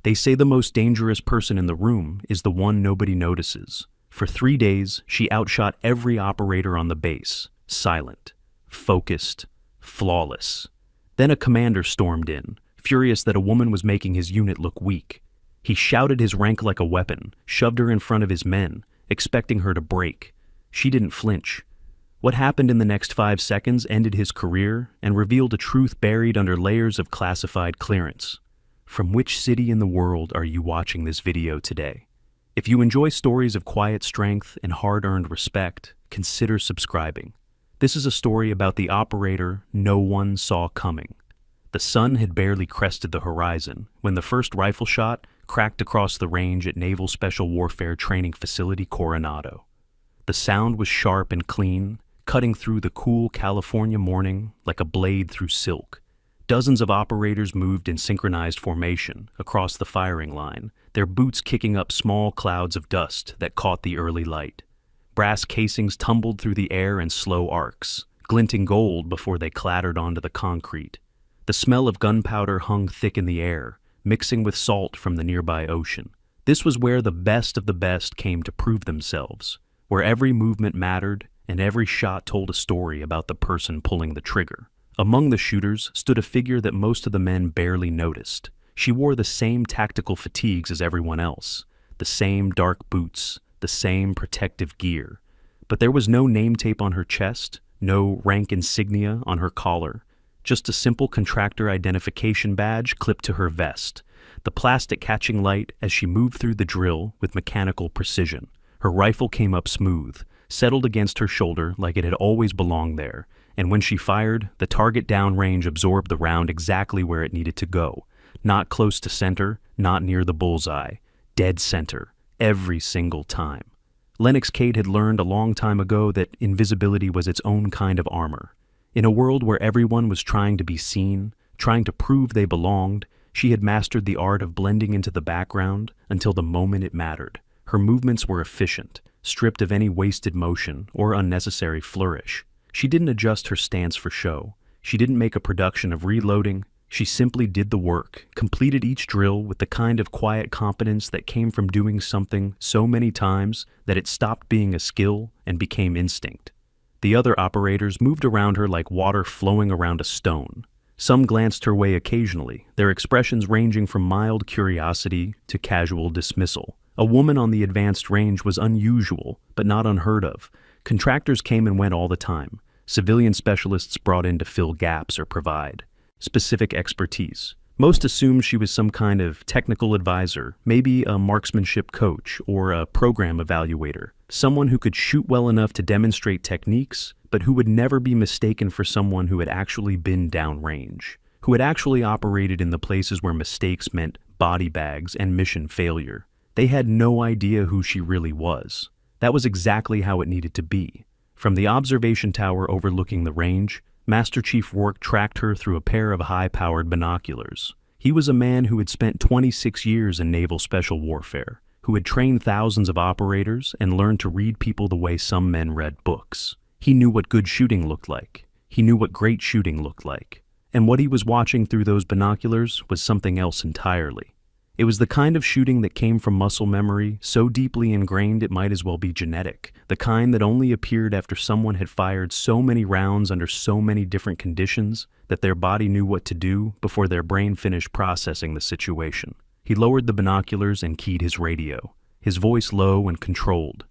They say the most dangerous person in the room is the one nobody notices. For 3 days, she outshot every operator on the base, silent, focused, flawless. Then a commander stormed in, furious that a woman was making his unit look weak. He shouted his rank like a weapon, shoved her in front of his men, expecting her to break. She didn't flinch. What happened in the next 5 seconds ended his career and revealed a truth buried under layers of classified clearance. From which city in the world are you watching this video today? If you enjoy stories of quiet strength and hard-earned respect, consider subscribing. This is a story about the operator no one saw coming. The sun had barely crested the horizon when the first rifle shot cracked across the range at Naval Special Warfare Training Facility Coronado. The sound was sharp and clean, cutting through the cool California morning like a blade through silk. Dozens of operators moved in synchronized formation across the firing line, their boots kicking up small clouds of dust that caught the early light. Brass casings tumbled through the air in slow arcs, glinting gold before they clattered onto the concrete. The smell of gunpowder hung thick in the air, mixing with salt from the nearby ocean. This was where the best of the best came to prove themselves, where every movement mattered and every shot told a story about the person pulling the trigger. Among the shooters stood a figure that most of the men barely noticed. She wore the same tactical fatigues as everyone else, the same dark boots, the same protective gear. But there was no name tape on her chest, no rank insignia on her collar, just a simple contractor identification badge clipped to her vest, the plastic catching light as she moved through the drill with mechanical precision. Her rifle came up smooth, settled against her shoulder like it had always belonged there, and when she fired, the target downrange absorbed the round exactly where it needed to go. Not close to center, not near the bullseye. Dead center, every single time. Lennox Cade had learned a long time ago that invisibility was its own kind of armor. In a world where everyone was trying to be seen, trying to prove they belonged, she had mastered the art of blending into the background until the moment it mattered. Her movements were efficient, stripped of any wasted motion or unnecessary flourish. She didn't adjust her stance for show. She didn't make a production of reloading. She simply did the work, completed each drill with the kind of quiet competence that came from doing something so many times that it stopped being a skill and became instinct. The other operators moved around her like water flowing around a stone. Some glanced her way occasionally, their expressions ranging from mild curiosity to casual dismissal. A woman on the advanced range was unusual, but not unheard of. Contractors came and went all the time. Civilian specialists brought in to fill gaps or provide specific expertise. Most assumed she was some kind of technical advisor, maybe a marksmanship coach or a program evaluator, someone who could shoot well enough to demonstrate techniques, but who would never be mistaken for someone who had actually been downrange, who had actually operated in the places where mistakes meant body bags and mission failure. They had no idea who she really was. That was exactly how it needed to be. From the observation tower overlooking the range, Master Chief Rourke tracked her through a pair of high-powered binoculars. He was a man who had spent 26 years in naval special warfare, who had trained thousands of operators and learned to read people the way some men read books. He knew what good shooting looked like. He knew what great shooting looked like. And what he was watching through those binoculars was something else entirely. It was the kind of shooting that came from muscle memory, so deeply ingrained it might as well be genetic, the kind that only appeared after someone had fired so many rounds under so many different conditions that their body knew what to do before their brain finished processing the situation. He lowered the binoculars and keyed his radio, his voice low and controlled.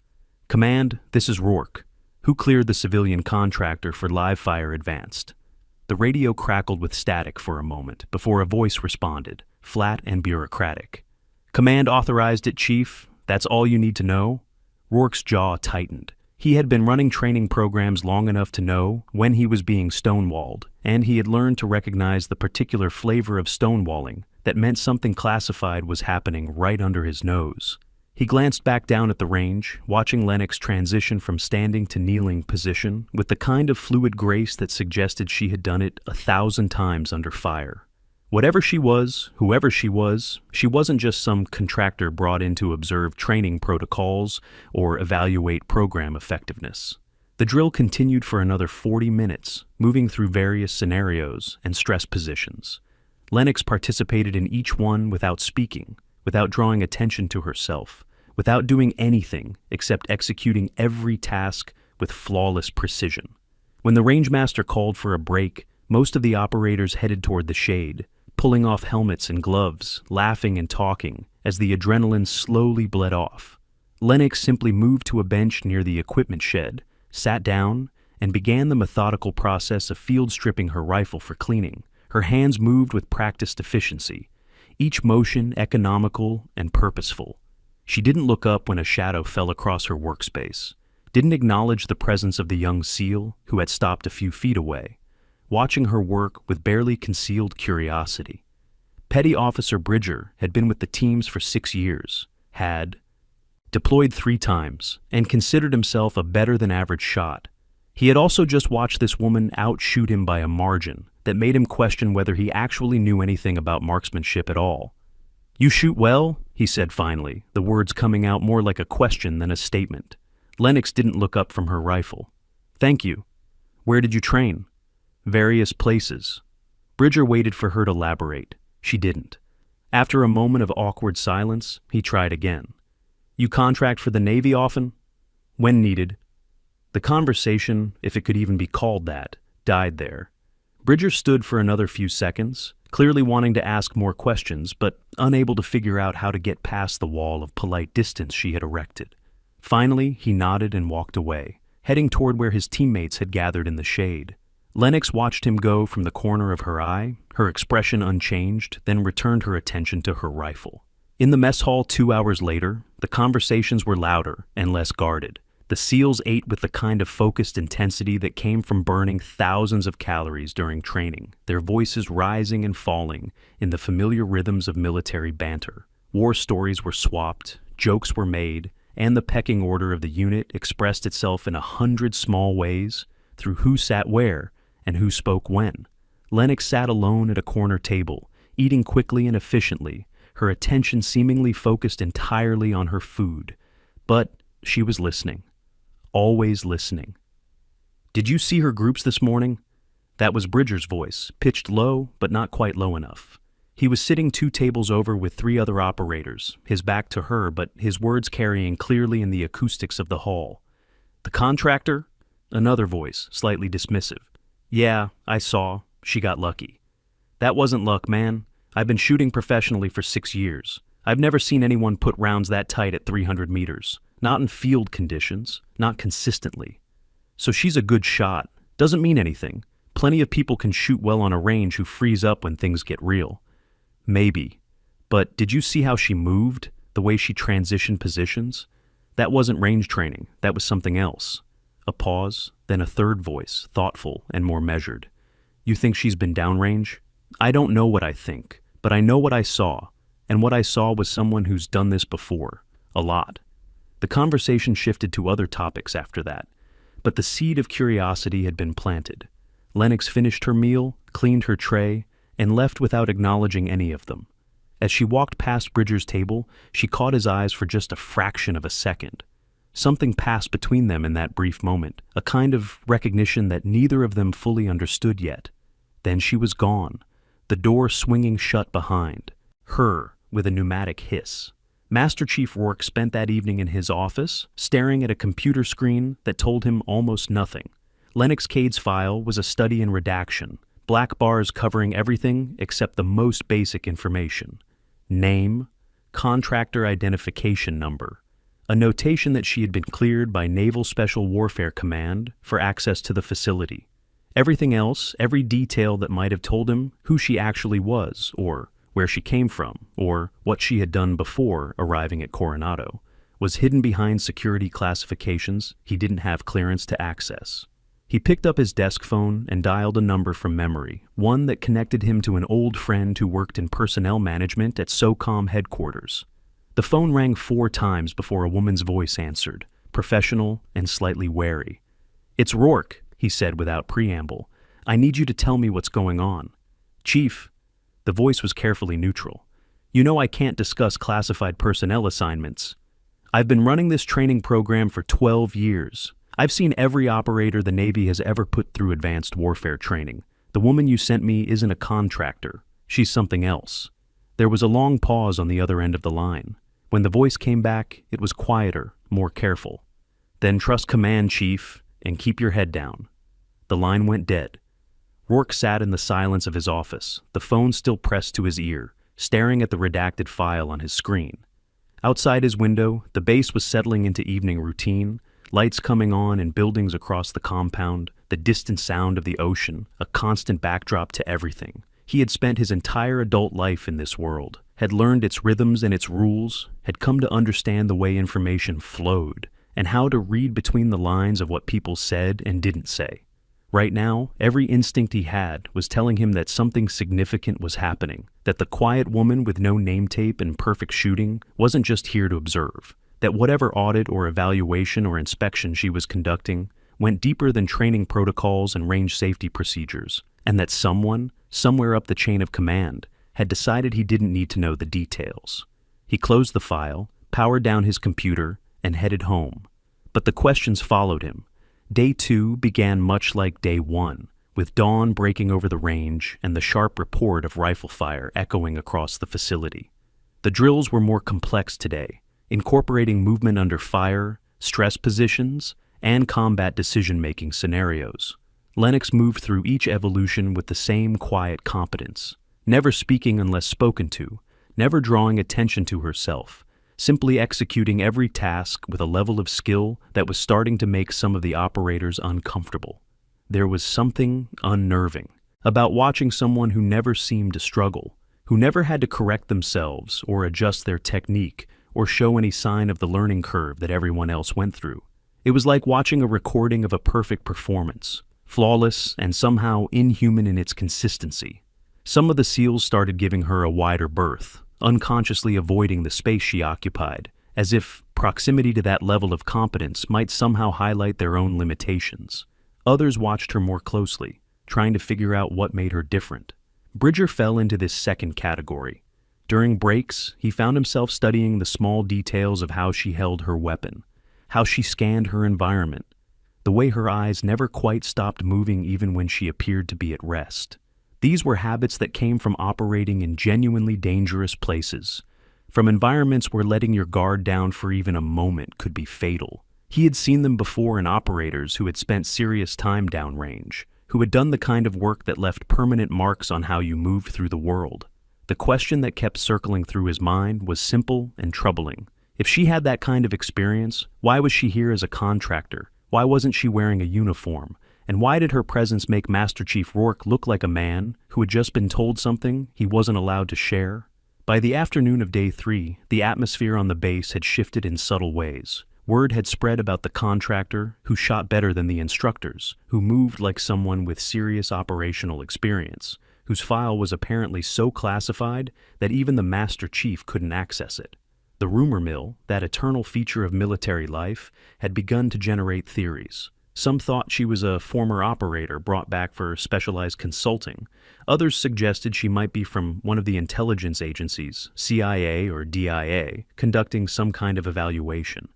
"Command, this is Rourke. Who cleared the civilian contractor for live fire advanced?" The radio crackled with static for a moment before a voice responded, flat and bureaucratic. "Command authorized it, Chief. That's all you need to know?" Rourke's jaw tightened. He had been running training programs long enough to know when he was being stonewalled, and he had learned to recognize the particular flavor of stonewalling that meant something classified was happening right under his nose. He glanced back down at the range, watching Lennox transition from standing to kneeling position with the kind of fluid grace that suggested she had done it 1,000 times under fire. Whatever she was, whoever she wasn't just some contractor brought in to observe training protocols or evaluate program effectiveness. The drill continued for another 40 minutes, moving through various scenarios and stress positions. Lennox participated in each one without speaking, without drawing attention to herself, without doing anything except executing every task with flawless precision. When the rangemaster called for a break, most of the operators headed toward the shade, pulling off helmets and gloves, laughing and talking, as the adrenaline slowly bled off. Lennox simply moved to a bench near the equipment shed, sat down, and began the methodical process of field stripping her rifle for cleaning. Her hands moved with practiced efficiency, each motion economical and purposeful. She didn't look up when a shadow fell across her workspace, didn't acknowledge the presence of the young SEAL who had stopped a few feet away, watching her work with barely concealed curiosity. Petty Officer Bridger had been with the teams for 6 years, had deployed 3 times, and considered himself a better-than-average shot. He had also just watched this woman outshoot him by a margin that made him question whether he actually knew anything about marksmanship at all. "You shoot well?" he said finally, the words coming out more like a question than a statement. Lennox didn't look up from her rifle. "Thank you. Where did you train?" "Various places." Bridger waited for her to elaborate. She didn't. After a moment of awkward silence, he tried again. "You contract for the Navy often?" "When needed." The conversation, if it could even be called that, died there. Bridger stood for another few seconds, clearly wanting to ask more questions, but unable to figure out how to get past the wall of polite distance she had erected. Finally, he nodded and walked away, heading toward where his teammates had gathered in the shade. Lennox watched him go from the corner of her eye, her expression unchanged, then returned her attention to her rifle. In the mess hall 2 hours later, the conversations were louder and less guarded. The SEALs ate with the kind of focused intensity that came from burning thousands of calories during training, their voices rising and falling in the familiar rhythms of military banter. War stories were swapped, jokes were made, and the pecking order of the unit expressed itself in 100 small ways through who sat where and who spoke when. Lennox sat alone at a corner table, eating quickly and efficiently, her attention seemingly focused entirely on her food. But she was listening. Always listening. "Did you see her groups this morning?" That was Bridger's voice, pitched low, but not quite low enough. He was sitting 2 tables over with 3 other operators, his back to her, but his words carrying clearly in the acoustics of the hall. "The contractor?" Another voice, slightly dismissive. "Yeah, I saw. She got lucky." "That wasn't luck, man. I've been shooting professionally for 6 years. I've never seen anyone put rounds that tight at 300 meters. Not in field conditions, not consistently. So she's a good shot. Doesn't mean anything. Plenty of people can shoot well on a range who freeze up when things get real." "Maybe. But did you see how she moved? The way she transitioned positions? That wasn't range training. That was something else." A pause, then a third voice, thoughtful and more measured. "You think she's been downrange?" "I don't know what I think, but I know what I saw. And what I saw was someone who's done this before. A lot." The conversation shifted to other topics after that, but the seed of curiosity had been planted. Lennox finished her meal, cleaned her tray, and left without acknowledging any of them. As she walked past Bridger's table, she caught his eyes for just a fraction of a second. Something passed between them in that brief moment, a kind of recognition that neither of them fully understood yet. Then she was gone, the door swinging shut behind her with a pneumatic hiss. Master Chief Rourke spent that evening in his office, staring at a computer screen that told him almost nothing. Lennox Cade's file was a study in redaction, black bars covering everything except the most basic information. Name, contractor identification number, a notation that she had been cleared by Naval Special Warfare Command for access to the facility. Everything else, every detail that might have told him who she actually was, or where she came from, or what she had done before arriving at Coronado, was hidden behind security classifications he didn't have clearance to access. He picked up his desk phone and dialed a number from memory, one that connected him to an old friend who worked in personnel management at SOCOM headquarters. The phone rang 4 times before a woman's voice answered, professional and slightly wary. "It's Rourke," he said without preamble. "I need you to tell me what's going on." "Chief," the voice was carefully neutral, "you know I can't discuss classified personnel assignments. I've been running this training program for 12 years. I've seen every operator the Navy has ever put through advanced warfare training. The woman you sent me isn't a contractor. She's something else. There was a long pause on the other end of the line. When the voice came back, it was quieter, more careful. Then trust command, Chief, and keep your head down. The line went dead. Rourke sat in the silence of his office, the phone still pressed to his ear, staring at the redacted file on his screen. Outside his window, the base was settling into evening routine, lights coming on in buildings across the compound, the distant sound of the ocean, a constant backdrop to everything. He had spent his entire adult life in this world, had learned its rhythms and its rules, had come to understand the way information flowed, and how to read between the lines of what people said and didn't say. Right now, every instinct he had was telling him that something significant was happening, that the quiet woman with no name tape and perfect shooting wasn't just here to observe, that whatever audit or evaluation or inspection she was conducting went deeper than training protocols and range safety procedures, and that someone, somewhere up the chain of command, had decided he didn't need to know the details. He closed the file, powered down his computer, and headed home. But the questions followed him. Day 2 began much like Day 1, with dawn breaking over the range and the sharp report of rifle fire echoing across the facility. The drills were more complex today, incorporating movement under fire, stress positions, and combat decision-making scenarios. Lennox moved through each evolution with the same quiet competence, never speaking unless spoken to, never drawing attention to herself, simply executing every task with a level of skill that was starting to make some of the operators uncomfortable. There was something unnerving about watching someone who never seemed to struggle, who never had to correct themselves or adjust their technique or show any sign of the learning curve that everyone else went through. It was like watching a recording of a perfect performance, flawless and somehow inhuman in its consistency. Some of the SEALs started giving her a wider berth, unconsciously avoiding the space she occupied, as if proximity to that level of competence might somehow highlight their own limitations. Others watched her more closely, trying to figure out what made her different. Bridger fell into this second category. During breaks, he found himself studying the small details of how she held her weapon, how she scanned her environment, the way her eyes never quite stopped moving even when she appeared to be at rest. These were habits that came from operating in genuinely dangerous places, from environments where letting your guard down for even a moment could be fatal. He had seen them before in operators who had spent serious time downrange, who had done the kind of work that left permanent marks on how you moved through the world. The question that kept circling through his mind was simple and troubling. If she had that kind of experience, why was she here as a contractor? Why wasn't she wearing a uniform? And why did her presence make Master Chief Rourke look like a man who had just been told something he wasn't allowed to share? By the afternoon of Day 3, the atmosphere on the base had shifted in subtle ways. Word had spread about the contractor who shot better than the instructors, who moved like someone with serious operational experience, whose file was apparently so classified that even the Master Chief couldn't access it. The rumor mill, that eternal feature of military life, had begun to generate theories. Some thought she was a former operator brought back for specialized consulting. Others suggested she might be from one of the intelligence agencies, CIA or DIA, conducting some kind of evaluation.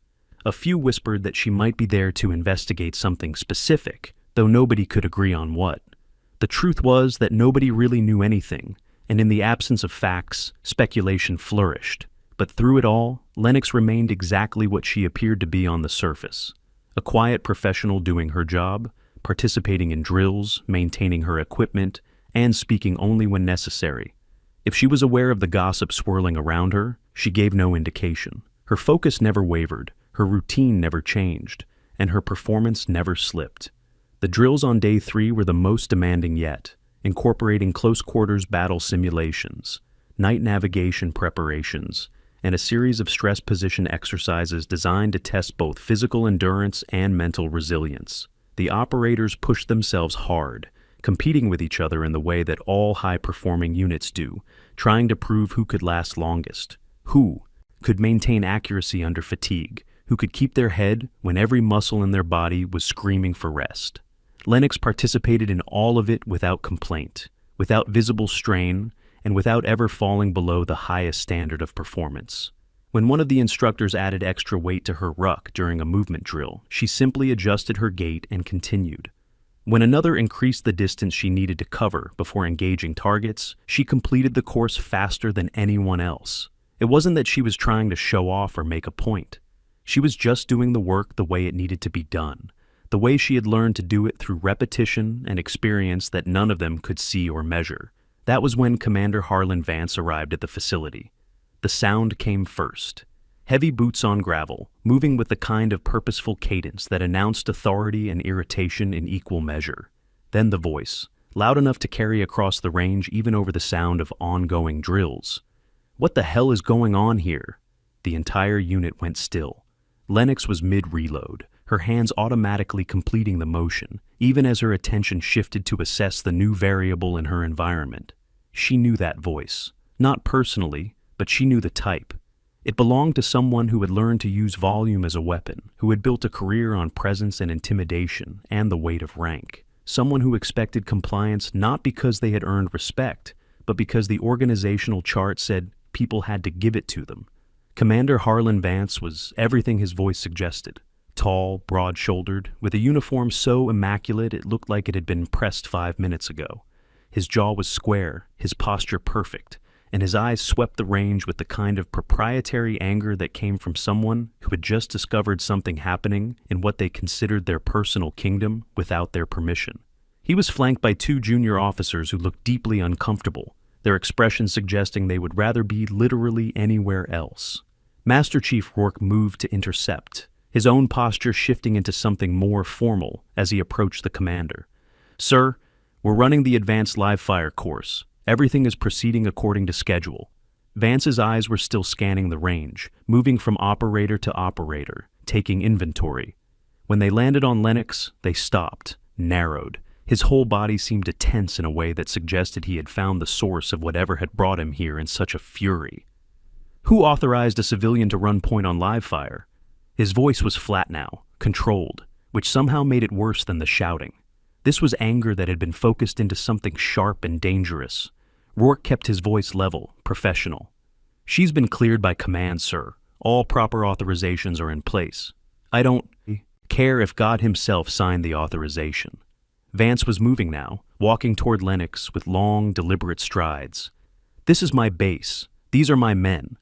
A few whispered that she might be there to investigate something specific, though nobody could agree on what. The truth was that nobody really knew anything, and in the absence of facts, speculation flourished. But through it all, Lennox remained exactly what she appeared to be on the surface. A quiet professional doing her job, participating in drills, maintaining her equipment, and speaking only when necessary. If she was aware of the gossip swirling around her, she gave no indication. Her focus never wavered, her routine never changed, and her performance never slipped. The drills on Day 3 were the most demanding yet, incorporating close-quarters battle simulations, night navigation preparations, and a series of stress position exercises designed to test both physical endurance and mental resilience. The operators pushed themselves hard, competing with each other in the way that all high-performing units do, trying to prove who could last longest, who could maintain accuracy under fatigue, who could keep their head when every muscle in their body was screaming for rest. Lennox participated in all of it without complaint, without visible strain, and without ever falling below the highest standard of performance. When one of the instructors added extra weight to her ruck during a movement drill, she simply adjusted her gait and continued. When another increased the distance she needed to cover before engaging targets, she completed the course faster than anyone else. It wasn't that she was trying to show off or make a point. She was just doing the work the way it needed to be done, the way she had learned to do it through repetition and experience that none of them could see or measure. That was when Commander Harlan Vance arrived at the facility. The sound came first. Heavy boots on gravel, moving with the kind of purposeful cadence that announced authority and irritation in equal measure. Then the voice, loud enough to carry across the range even over the sound of ongoing drills. "What the hell is going on here?" The entire unit went still. Lennox was mid-reload, her hands automatically completing the motion, even as her attention shifted to assess the new variable in her environment. She knew that voice. Not personally, but she knew the type. It belonged to someone who had learned to use volume as a weapon, who had built a career on presence and intimidation and the weight of rank. Someone who expected compliance not because they had earned respect, but because the organizational chart said people had to give it to them. Commander Harlan Vance was everything his voice suggested. Tall, broad-shouldered, with a uniform so immaculate it looked like it had been pressed 5 minutes ago. His jaw was square, his posture perfect, and his eyes swept the range with the kind of proprietary anger that came from someone who had just discovered something happening in what they considered their personal kingdom without their permission. He was flanked by 2 junior officers who looked deeply uncomfortable, their expressions suggesting they would rather be literally anywhere else. Master Chief Rourke moved to intercept, his own posture shifting into something more formal as he approached the commander. "Sir, we're running the advanced live-fire course. Everything is proceeding according to schedule." Vance's eyes were still scanning the range, moving from operator to operator, taking inventory. When they landed on Lennox, they stopped, narrowed. His whole body seemed to tense in a way that suggested he had found the source of whatever had brought him here in such a fury. "Who authorized a civilian to run point on live fire?" His voice was flat now, controlled, which somehow made it worse than the shouting. This was anger that had been focused into something sharp and dangerous. Rourke kept his voice level, professional. "She's been cleared by command, sir. All proper authorizations are in place. I don't care if God himself signed the authorization." Vance was moving now, walking toward Lennox with long, deliberate strides. "This is my base. These are my men.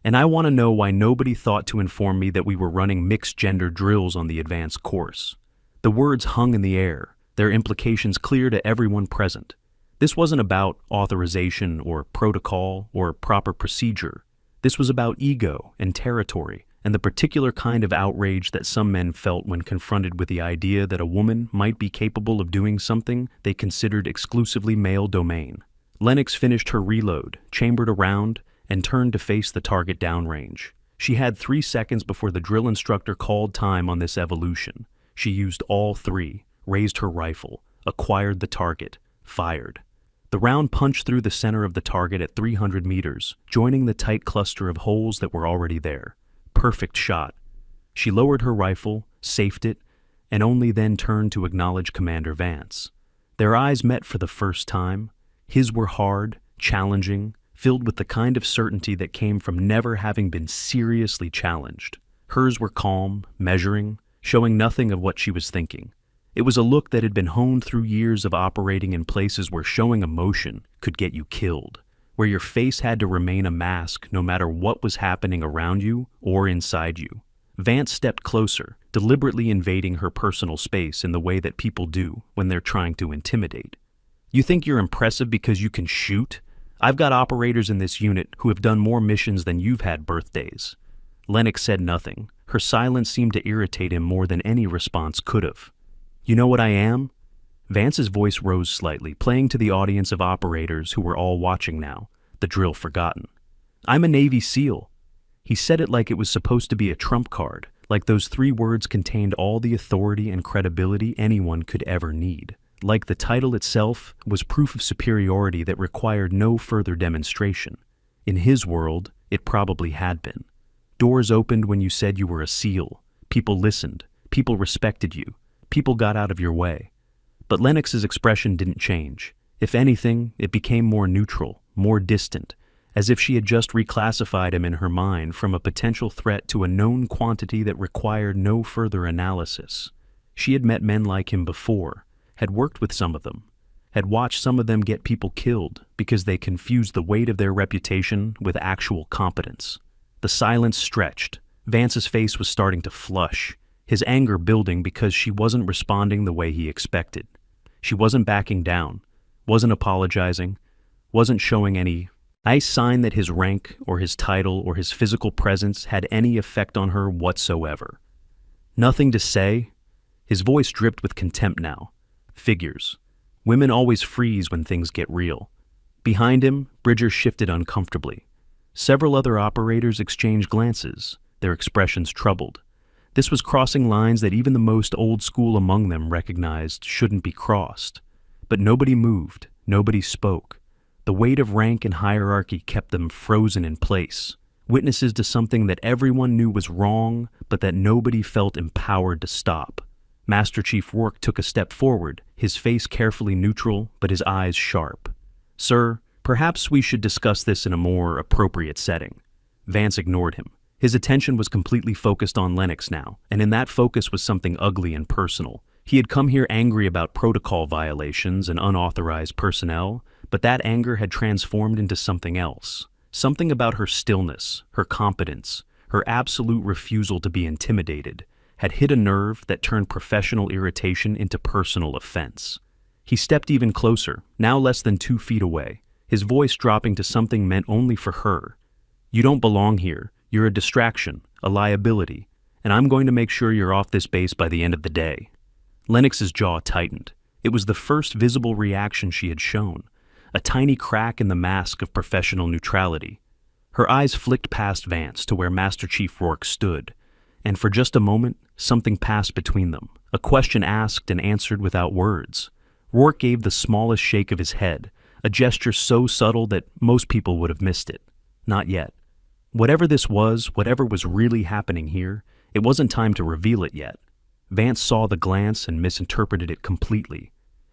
And I want to know why nobody thought to inform me that we were running mixed-gender drills on the advanced course." The words hung in the air, their implications clear to everyone present. This wasn't about authorization or protocol or proper procedure. This was about ego and territory and the particular kind of outrage that some men felt when confronted with the idea that a woman might be capable of doing something they considered exclusively male domain. Lennox finished her reload, chambered around, and turned to face the target downrange. She had 3 seconds before the drill instructor called time on this evolution. She used all 3, raised her rifle, acquired the target, fired. The round punched through the center of the target at 300 meters, joining the tight cluster of holes that were already there. Perfect shot. She lowered her rifle, safed it, and only then turned to acknowledge Commander Vance. Their eyes met for the first time. His were hard, challenging, filled with the kind of certainty that came from never having been seriously challenged. Hers were calm, measuring, showing nothing of what she was thinking. It was a look that had been honed through years of operating in places where showing emotion could get you killed, where your face had to remain a mask no matter what was happening around you or inside you. Vance stepped closer, deliberately invading her personal space in the way that people do when they're trying to intimidate. "You think you're impressive because you can shoot? I've got operators in this unit who have done more missions than you've had birthdays." Lennox said nothing. Her silence seemed to irritate him more than any response could have. "You know what I am?" Vance's voice rose slightly, playing to the audience of operators who were all watching now, the drill forgotten. "I'm a Navy SEAL." He said it like it was supposed to be a trump card, like those 3 words contained all the authority and credibility anyone could ever need. Like the title itself was proof of superiority that required no further demonstration. In his world, it probably had been. Doors opened when you said you were a SEAL. People listened. People respected you. People got out of your way. But Lennox's expression didn't change. If anything, it became more neutral, more distant, as if she had just reclassified him in her mind from a potential threat to a known quantity that required no further analysis. She had met men like him before, had worked with some of them, had watched some of them get people killed because they confused the weight of their reputation with actual competence. The silence stretched. Vance's face was starting to flush, his anger building because she wasn't responding the way he expected. She wasn't backing down, wasn't apologizing, wasn't showing any sign that his rank or his title or his physical presence had any effect on her whatsoever. Nothing to say. His voice dripped with contempt now. Figures. Women always freeze when things get real. Behind him, Bridger shifted uncomfortably. Several other operators exchanged glances, their expressions troubled. This was crossing lines that even the most old school among them recognized shouldn't be crossed. But nobody moved, nobody spoke. The weight of rank and hierarchy kept them frozen in place, witnesses to something that everyone knew was wrong, but that nobody felt empowered to stop. Master Chief Rourke took a step forward, his face carefully neutral, but his eyes sharp. "Sir, perhaps we should discuss this in a more appropriate setting." Vance ignored him. His attention was completely focused on Lennox now, and in that focus was something ugly and personal. He had come here angry about protocol violations and unauthorized personnel, but that anger had transformed into something else. Something about her stillness, her competence, her absolute refusal to be intimidated, had hit a nerve that turned professional irritation into personal offense. He stepped even closer, now less than 2 feet away, his voice dropping to something meant only for her. "You don't belong here. You're a distraction, a liability, and I'm going to make sure you're off this base by the end of the day." Lennox's jaw tightened. It was the first visible reaction she had shown, a tiny crack in the mask of professional neutrality. Her eyes flicked past Vance to where Master Chief Rourke stood, and for just a moment, something passed between them, a question asked and answered without words. Rourke gave the smallest shake of his head, a gesture so subtle that most people would have missed it. Not yet. Whatever this was, whatever was really happening here, it wasn't time to reveal it yet. Vance saw the glance and misinterpreted it completely.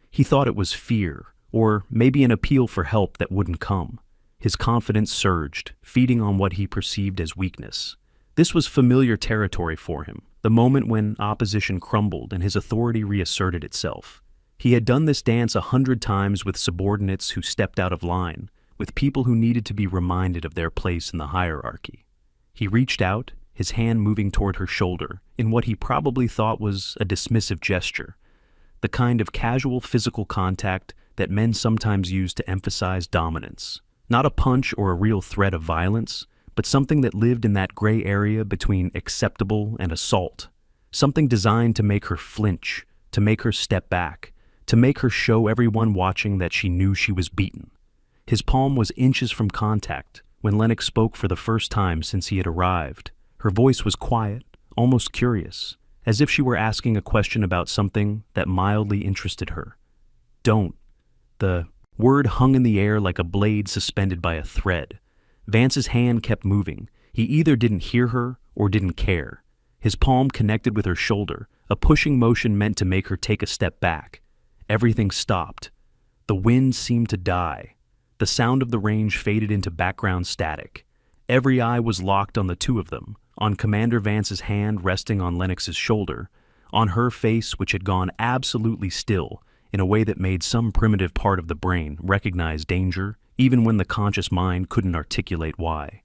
He thought it was fear, or maybe an appeal for help that wouldn't come. His confidence surged, feeding on what he perceived as weakness. This was familiar territory for him, the moment when opposition crumbled and his authority reasserted itself. He had done this dance 100 times with subordinates who stepped out of line, with people who needed to be reminded of their place in the hierarchy. He reached out, his hand moving toward her shoulder, in what he probably thought was a dismissive gesture, the kind of casual physical contact that men sometimes use to emphasize dominance. Not a punch or a real threat of violence, but something that lived in that gray area between acceptable and assault. Something designed to make her flinch, to make her step back, to make her show everyone watching that she knew she was beaten. His palm was inches from contact when Lennox spoke for the first time since he had arrived. Her voice was quiet, almost curious, as if she were asking a question about something that mildly interested her. "Don't." The word hung in the air like a blade suspended by a thread. Vance's hand kept moving. He either didn't hear her or didn't care. His palm connected with her shoulder, a pushing motion meant to make her take a step back. Everything stopped. The wind seemed to die. The sound of the range faded into background static. Every eye was locked on the two of them, on Commander Vance's hand resting on Lennox's shoulder, on her face which had gone absolutely still in a way that made some primitive part of the brain recognize danger, even when the conscious mind couldn't articulate why.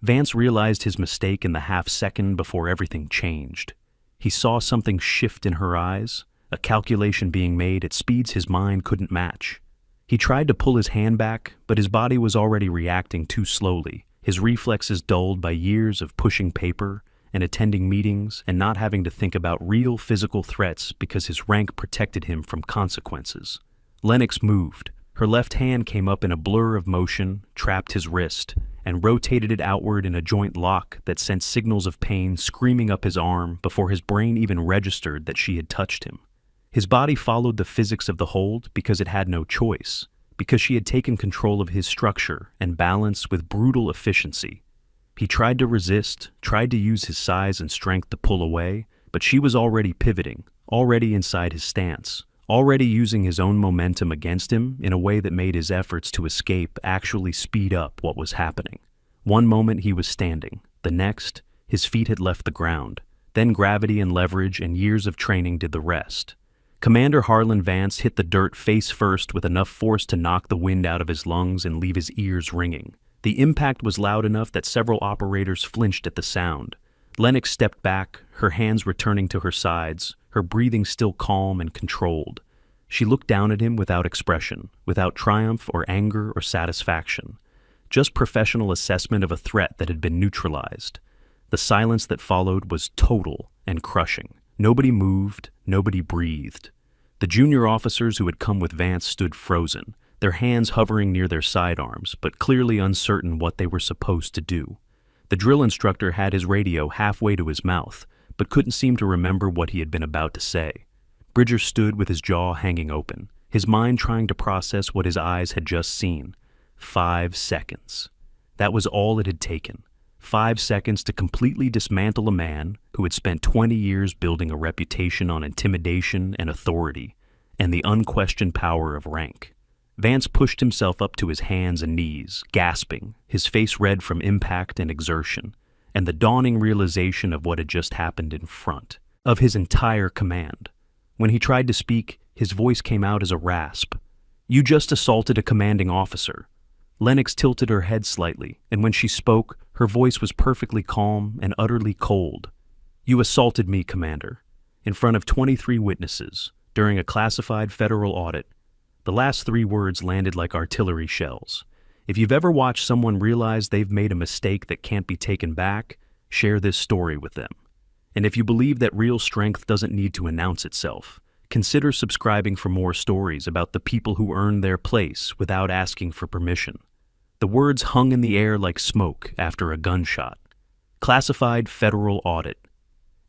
Vance realized his mistake in the half-second before everything changed. He saw something shift in her eyes, a calculation being made at speeds his mind couldn't match. He tried to pull his hand back, but his body was already reacting too slowly, his reflexes dulled by years of pushing paper and attending meetings and not having to think about real physical threats because his rank protected him from consequences. Lennox moved. Her left hand came up in a blur of motion, trapped his wrist, and rotated it outward in a joint lock that sent signals of pain screaming up his arm before his brain even registered that she had touched him. His body followed the physics of the hold because it had no choice, because she had taken control of his structure and balance with brutal efficiency. He tried to resist, tried to use his size and strength to pull away, but she was already pivoting, already inside his stance, already using his own momentum against him in a way that made his efforts to escape actually speed up what was happening. One moment he was standing, the next, his feet had left the ground. Then gravity and leverage and years of training did the rest. Commander Harlan Vance hit the dirt face first with enough force to knock the wind out of his lungs and leave his ears ringing. The impact was loud enough that several operators flinched at the sound. Lennox stepped back, her hands returning to her sides, her breathing still calm and controlled. She looked down at him without expression, without triumph or anger or satisfaction. Just professional assessment of a threat that had been neutralized. The silence that followed was total and crushing. Nobody moved, nobody breathed. The junior officers who had come with Vance stood frozen, their hands hovering near their sidearms, but clearly uncertain what they were supposed to do. The drill instructor had his radio halfway to his mouth, but couldn't seem to remember what he had been about to say. Bridger stood with his jaw hanging open, his mind trying to process what his eyes had just seen. 5 seconds. That was all it had taken. 5 seconds to completely dismantle a man who had spent 20 years building a reputation on intimidation and authority, and the unquestioned power of rank. Vance pushed himself up to his hands and knees, gasping, his face red from impact and exertion, and the dawning realization of what had just happened in front of his entire command. When he tried to speak, his voice came out as a rasp. "You just assaulted a commanding officer." Lennox tilted her head slightly, and when she spoke, her voice was perfectly calm and utterly cold. "You assaulted me, Commander, in front of 23 witnesses, during a classified federal audit." The last 3 words landed like artillery shells. If you've ever watched someone realize they've made a mistake that can't be taken back, share this story with them. And if you believe that real strength doesn't need to announce itself, consider subscribing for more stories about the people who earned their place without asking for permission. The words hung in the air like smoke after a gunshot. Classified federal audit.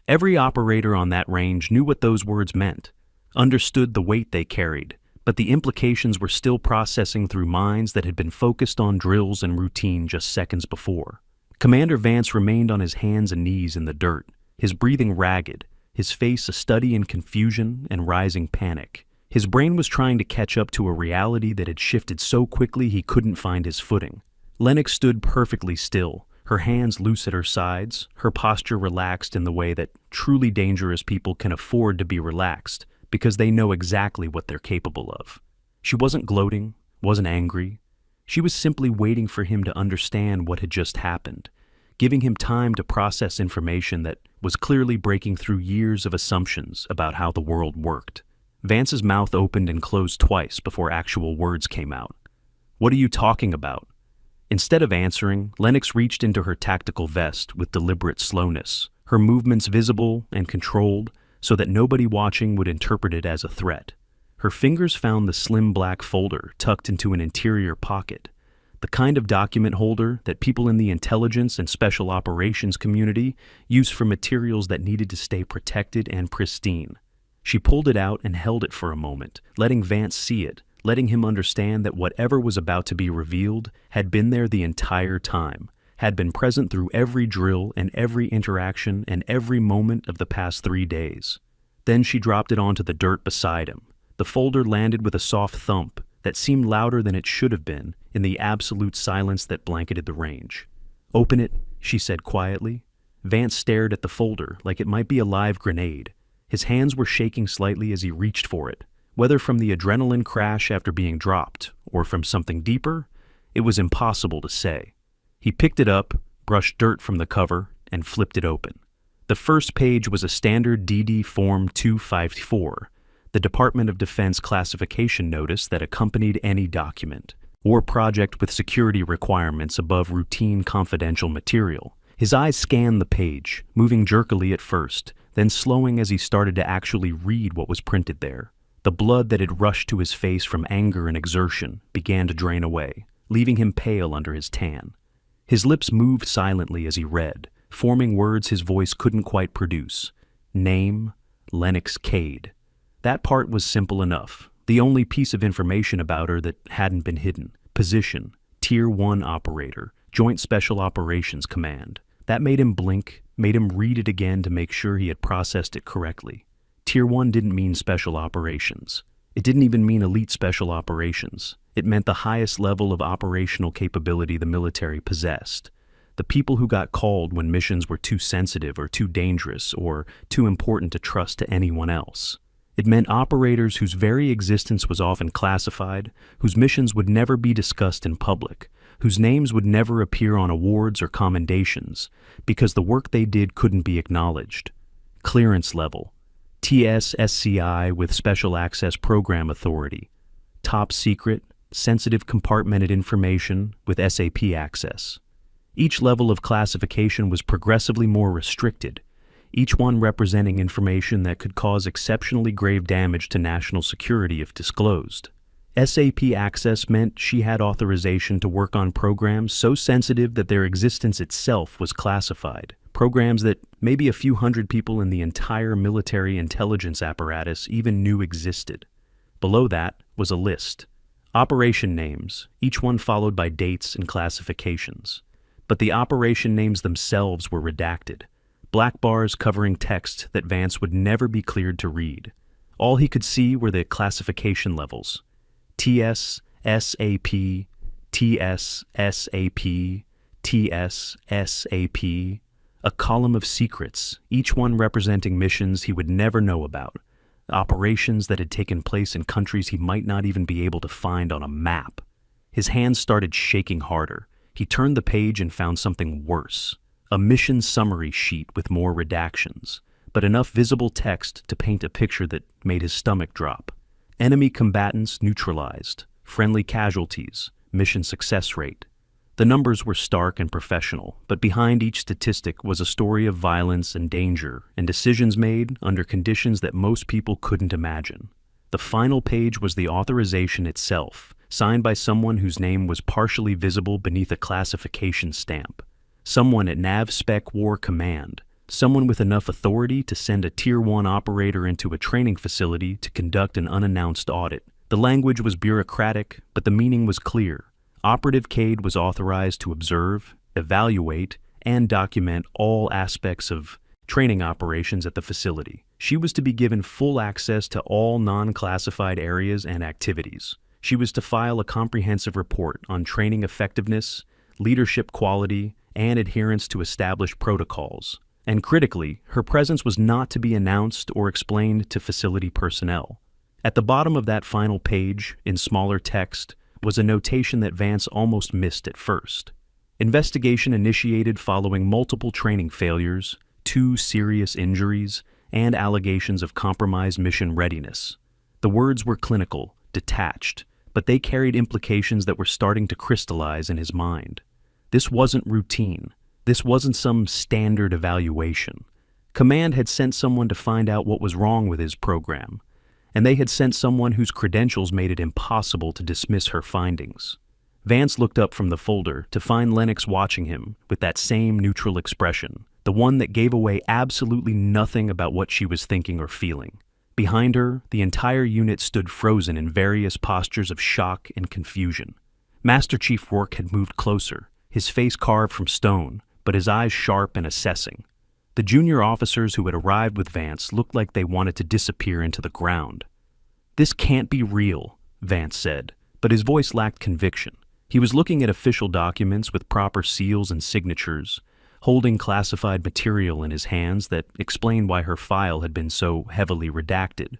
Every operator on that range knew what those words meant, understood the weight they carried, but the implications were still processing through minds that had been focused on drills and routine just seconds before. Commander Vance remained on his hands and knees in the dirt, his breathing ragged, his face a study in confusion and rising panic. His brain was trying to catch up to a reality that had shifted so quickly he couldn't find his footing. Lennox stood perfectly still, her hands loose at her sides, her posture relaxed in the way that truly dangerous people can afford to be relaxed, because they know exactly what they're capable of. She wasn't gloating, wasn't angry. She was simply waiting for him to understand what had just happened, giving him time to process information that was clearly breaking through years of assumptions about how the world worked. Vance's mouth opened and closed twice before actual words came out. "What are you talking about?" Instead of answering, Lennox reached into her tactical vest with deliberate slowness, her movements visible and controlled so that nobody watching would interpret it as a threat. Her fingers found the slim black folder tucked into an interior pocket, the kind of document holder that people in the intelligence and special operations community use for materials that needed to stay protected and pristine. She pulled it out and held it for a moment, letting Vance see it, letting him understand that whatever was about to be revealed had been there the entire time, had been present through every drill and every interaction and every moment of the past 3 days. Then she dropped it onto the dirt beside him. The folder landed with a soft thump that seemed louder than it should have been in the absolute silence that blanketed the range. "Open it," she said quietly. Vance stared at the folder like it might be a live grenade. His hands were shaking slightly as he reached for it. Whether from the adrenaline crash after being dropped or from something deeper, it was impossible to say. He picked it up, brushed dirt from the cover, and flipped it open. The first page was a standard DD Form 254, the Department of Defense classification notice that accompanied any document or project with security requirements above routine confidential material. His eyes scanned the page, moving jerkily at first, then slowing as he started to actually read what was printed there. The blood that had rushed to his face from anger and exertion began to drain away, leaving him pale under his tan. His lips moved silently as he read, forming words his voice couldn't quite produce. Name, Lennox Cade. That part was simple enough, the only piece of information about her that hadn't been hidden. Position, Tier 1 operator, Joint Special Operations Command. That made him blink, made him read it again to make sure he had processed it correctly. Tier 1 didn't mean special operations. It didn't even mean elite special operations. It meant the highest level of operational capability the military possessed. The people who got called when missions were too sensitive or too dangerous or too important to trust to anyone else. It meant operators whose very existence was often classified, whose missions would never be discussed in public, whose names would never appear on awards or commendations, because the work they did couldn't be acknowledged. Clearance level: TSSCI with Special Access Program Authority. Top secret, sensitive compartmented information with SAP access. Each level of classification was progressively more restricted, each one representing information that could cause exceptionally grave damage to national security if disclosed. SAP access meant she had authorization to work on programs so sensitive that their existence itself was classified, programs that maybe a few hundred people in the entire military intelligence apparatus even knew existed. Below that was a list. Operation names, each one followed by dates and classifications. But the operation names themselves were redacted. Black bars covering text that Vance would never be cleared to read. All he could see were the classification levels. TS, SAP, TS, SAP, TS, SAP. A column of secrets, each one representing missions he would never know about. Operations that had taken place in countries he might not even be able to find on a map. His hands started shaking harder. He turned the page and found something worse. A mission summary sheet with more redactions, but enough visible text to paint a picture that made his stomach drop. Enemy combatants neutralized, friendly casualties, mission success rate. The numbers were stark and professional, but behind each statistic was a story of violence and danger and decisions made under conditions that most people couldn't imagine. The final page was the authorization itself, signed by someone whose name was partially visible beneath a classification stamp. Someone at NavSpec War Command, someone with enough authority to send a Tier 1 operator into a training facility to conduct an unannounced audit. The language was bureaucratic, but the meaning was clear. Operative Cade was authorized to observe, evaluate, and document all aspects of training operations at the facility. She was to be given full access to all non-classified areas and activities. She was to file a comprehensive report on training effectiveness, leadership quality, and adherence to established protocols. And critically, her presence was not to be announced or explained to facility personnel. At the bottom of that final page, in smaller text, was a notation that Vance almost missed at first. Investigation initiated following multiple training failures, 2 serious injuries, and allegations of compromised mission readiness. The words were clinical, detached, but they carried implications that were starting to crystallize in his mind. This wasn't routine. This wasn't some standard evaluation. Command had sent someone to find out what was wrong with his program, and they had sent someone whose credentials made it impossible to dismiss her findings. Vance looked up from the folder to find Lennox watching him with that same neutral expression, the one that gave away absolutely nothing about what she was thinking or feeling. Behind her, the entire unit stood frozen in various postures of shock and confusion. Master Chief Rourke had moved closer, his face carved from stone, but his eyes sharp and assessing. The junior officers who had arrived with Vance looked like they wanted to disappear into the ground. "This can't be real," Vance said, but his voice lacked conviction. He was looking at official documents with proper seals and signatures, holding classified material in his hands that explained why her file had been so heavily redacted,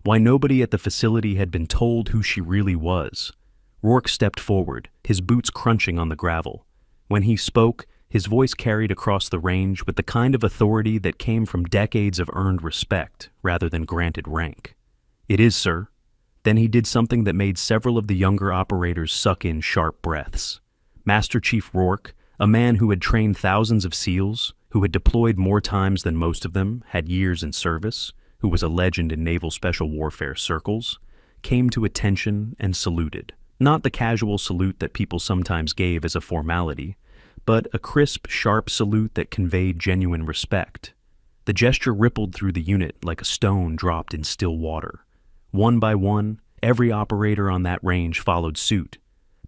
why nobody at the facility had been told who she really was. Rourke stepped forward, his boots crunching on the gravel. When he spoke, his voice carried across the range with the kind of authority that came from decades of earned respect rather than granted rank. "It is, sir." Then he did something that made several of the younger operators suck in sharp breaths. Master Chief Rourke, a man who had trained thousands of SEALs, who had deployed more times than most of them, had years in service, who was a legend in naval special warfare circles, came to attention and saluted. Not the casual salute that people sometimes gave as a formality, but a crisp, sharp salute that conveyed genuine respect. The gesture rippled through the unit like a stone dropped in still water. One by one, every operator on that range followed suit.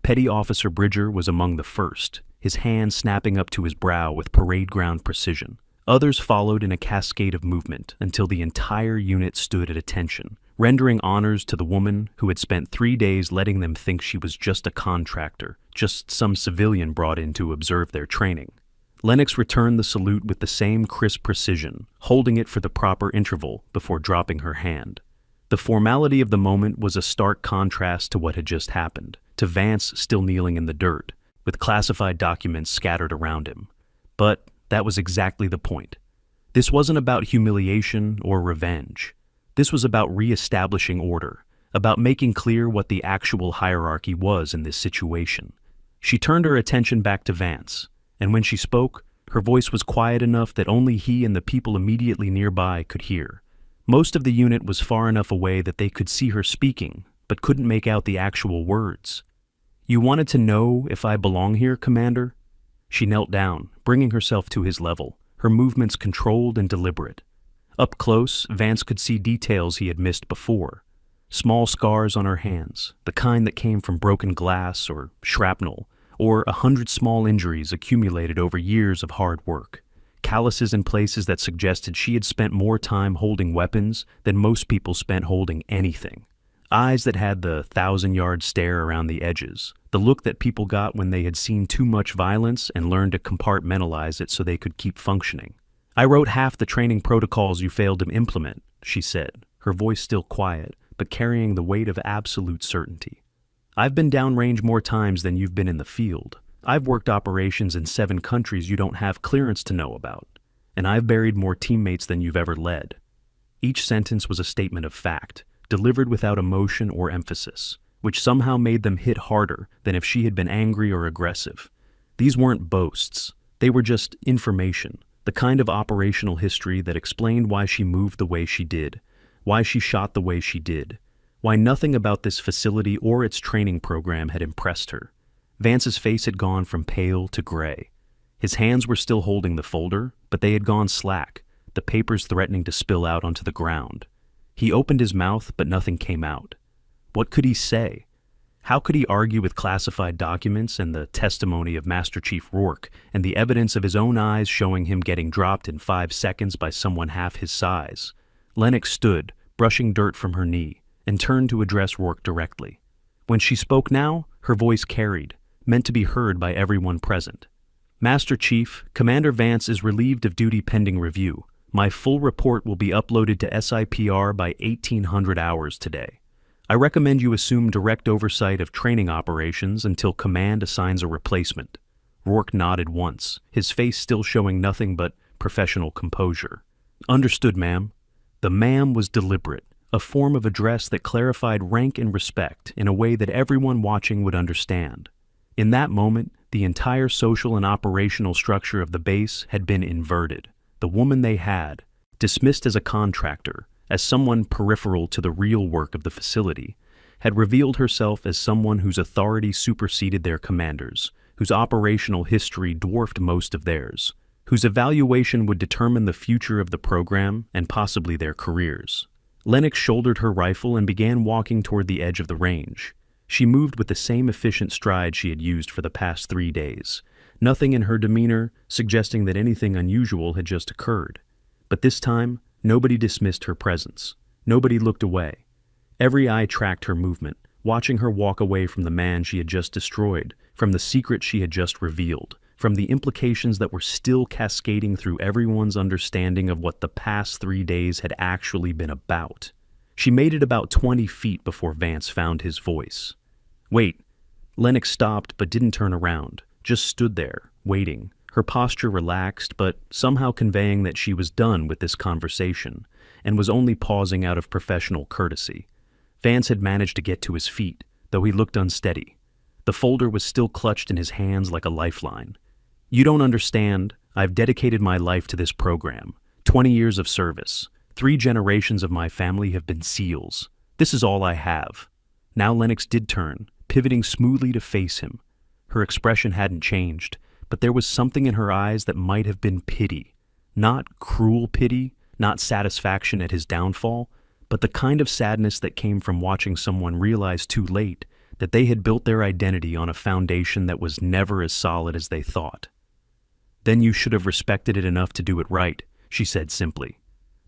Petty Officer Bridger was among the first, his hand snapping up to his brow with parade ground precision. Others followed in a cascade of movement until the entire unit stood at attention, rendering honors to the woman who had spent 3 days letting them think she was just a contractor, just some civilian brought in to observe their training. Lennox returned the salute with the same crisp precision, holding it for the proper interval before dropping her hand. The formality of the moment was a stark contrast to what had just happened, to Vance still kneeling in the dirt, with classified documents scattered around him. But that was exactly the point. This wasn't about humiliation or revenge. This was about re-establishing order, about making clear what the actual hierarchy was in this situation. She turned her attention back to Vance, and when she spoke, her voice was quiet enough that only he and the people immediately nearby could hear. Most of the unit was far enough away that they could see her speaking, but couldn't make out the actual words. "You wanted to know if I belong here, Commander?" She knelt down, bringing herself to his level, her movements controlled and deliberate. Up close, Vance could see details he had missed before. Small scars on her hands, the kind that came from broken glass or shrapnel, or 100 small injuries accumulated over years of hard work. Calluses in places that suggested she had spent more time holding weapons than most people spent holding anything. Eyes that had the 1,000-yard stare around the edges, the look that people got when they had seen too much violence and learned to compartmentalize it so they could keep functioning. "I wrote half the training protocols you failed to implement," she said, her voice still quiet, but carrying the weight of absolute certainty. "I've been downrange more times than you've been in the field. I've worked operations in 7 countries you don't have clearance to know about, and I've buried more teammates than you've ever led." Each sentence was a statement of fact, delivered without emotion or emphasis, which somehow made them hit harder than if she had been angry or aggressive. These weren't boasts. They were just information, the kind of operational history that explained why she moved the way she did, why she shot the way she did, why nothing about this facility or its training program had impressed her. Vance's face had gone from pale to gray. His hands were still holding the folder, but they had gone slack, the papers threatening to spill out onto the ground. He opened his mouth, but nothing came out. What could he say? How could he argue with classified documents and the testimony of Master Chief Rourke and the evidence of his own eyes showing him getting dropped in 5 seconds by someone half his size? Lennox stood, brushing dirt from her knee, and turned to address Rourke directly. When she spoke now, her voice carried, meant to be heard by everyone present. "Master Chief, Commander Vance is relieved of duty pending review. My full report will be uploaded to SIPR by 1800 hours today. I recommend you assume direct oversight of training operations until Command assigns a replacement." Rourke nodded once, his face still showing nothing but professional composure. "Understood, ma'am." The ma'am was deliberate, a form of address that clarified rank and respect in a way that everyone watching would understand. In that moment, the entire social and operational structure of the base had been inverted. The woman they had, dismissed as a contractor, as someone peripheral to the real work of the facility, had revealed herself as someone whose authority superseded their commanders, whose operational history dwarfed most of theirs, whose evaluation would determine the future of the program and possibly their careers. Lennox shouldered her rifle and began walking toward the edge of the range. She moved with the same efficient stride she had used for the past 3 days, nothing in her demeanor suggesting that anything unusual had just occurred. But this time, nobody dismissed her presence. Nobody looked away. Every eye tracked her movement, watching her walk away from the man she had just destroyed, from the secret she had just revealed, from the implications that were still cascading through everyone's understanding of what the past 3 days had actually been about. She made it about 20 feet before Vance found his voice. "Wait." Lennox stopped but didn't turn around, just stood there, waiting, her posture relaxed but somehow conveying that she was done with this conversation and was only pausing out of professional courtesy. Vance had managed to get to his feet, though he looked unsteady. The folder was still clutched in his hands like a lifeline. "You don't understand. I've dedicated my life to this program. 20 years of service. 3 generations of my family have been SEALs. This is all I have." Now Lennox did turn, pivoting smoothly to face him. Her expression hadn't changed, but there was something in her eyes that might have been pity. Not cruel pity, not satisfaction at his downfall, but the kind of sadness that came from watching someone realize too late that they had built their identity on a foundation that was never as solid as they thought. "Then you should have respected it enough to do it right," she said simply.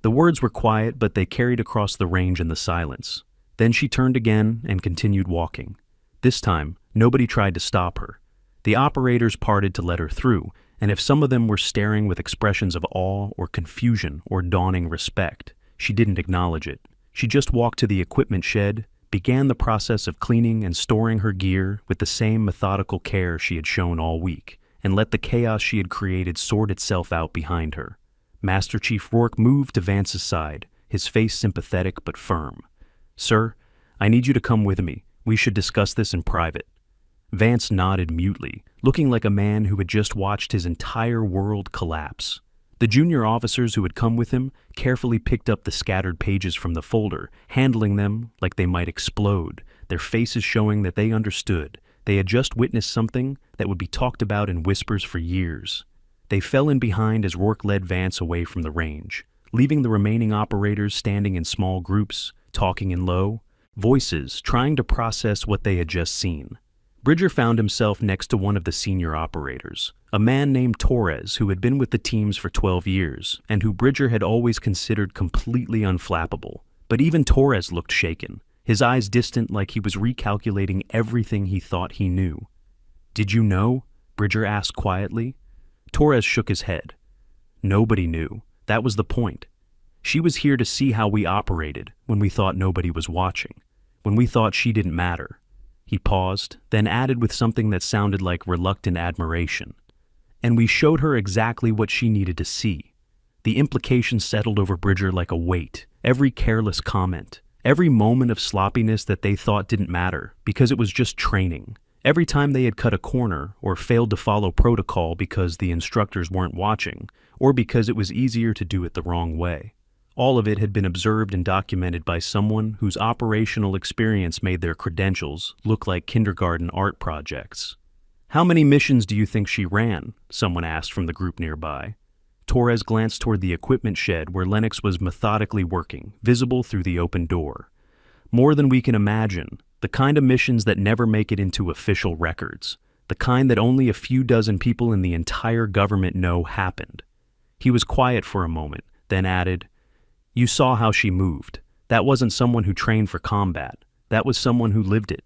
The words were quiet, but they carried across the range in the silence. Then she turned again and continued walking. This time, nobody tried to stop her. The operators parted to let her through, and if some of them were staring with expressions of awe or confusion or dawning respect, she didn't acknowledge it. She just walked to the equipment shed, began the process of cleaning and storing her gear with the same methodical care she had shown all week, and let the chaos she had created sort itself out behind her. Master Chief Rourke moved to Vance's side, his face sympathetic but firm. "Sir, I need you to come with me. We should discuss this in private." Vance nodded mutely, looking like a man who had just watched his entire world collapse. The junior officers who had come with him carefully picked up the scattered pages from the folder, handling them like they might explode, their faces showing that they understood. They had just witnessed something that would be talked about in whispers for years. They fell in behind as Rourke led Vance away from the range, leaving the remaining operators standing in small groups, talking in low voices, trying to process what they had just seen. Bridger found himself next to one of the senior operators, a man named Torres who had been with the teams for 12 years and who Bridger had always considered completely unflappable. But even Torres looked shaken, his eyes distant like he was recalculating everything he thought he knew. "Did you know?" Bridger asked quietly. Torres shook his head. "Nobody knew. That was the point. She was here to see how we operated when we thought nobody was watching, when we thought she didn't matter." He paused, then added with something that sounded like reluctant admiration. "And we showed her exactly what she needed to see." The implication settled over Bridger like a weight. Every careless comment, every moment of sloppiness that they thought didn't matter because it was just training. Every time they had cut a corner or failed to follow protocol because the instructors weren't watching, or because it was easier to do it the wrong way. All of it had been observed and documented by someone whose operational experience made their credentials look like kindergarten art projects. "How many missions do you think she ran?" someone asked from the group nearby. Torres glanced toward the equipment shed where Lennox was methodically working, visible through the open door. "More than we can imagine. The kind of missions that never make it into official records. The kind that only a few dozen people in the entire government know happened." He was quiet for a moment, then added, "You saw how she moved. That wasn't someone who trained for combat. That was someone who lived it."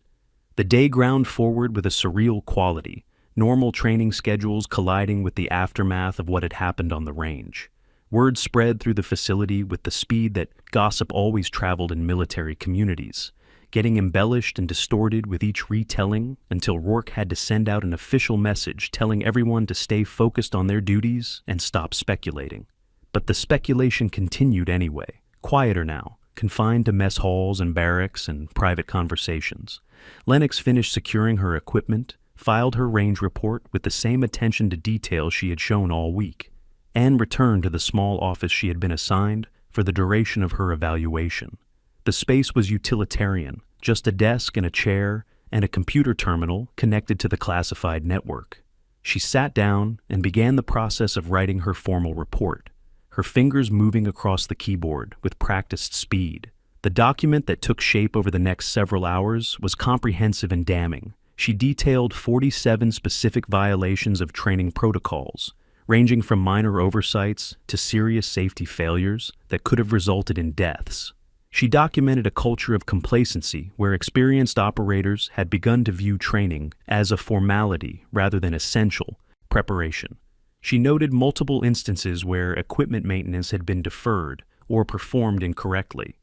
The day ground forward with a surreal quality, normal training schedules colliding with the aftermath of what had happened on the range. Word spread through the facility with the speed that gossip always traveled in military communities, getting embellished and distorted with each retelling until Rourke had to send out an official message telling everyone to stay focused on their duties and stop speculating. But the speculation continued anyway, quieter now, confined to mess halls and barracks and private conversations. Lennox finished securing her equipment, filed her range report with the same attention to detail she had shown all week, and returned to the small office she had been assigned for the duration of her evaluation. The space was utilitarian, just a desk and a chair and a computer terminal connected to the classified network. She sat down and began the process of writing her formal report, her fingers moving across the keyboard with practiced speed. The document that took shape over the next several hours was comprehensive and damning. She detailed 47 specific violations of training protocols, ranging from minor oversights to serious safety failures that could have resulted in deaths. She documented a culture of complacency where experienced operators had begun to view training as a formality rather than essential preparation. She noted multiple instances where equipment maintenance had been deferred or performed incorrectly.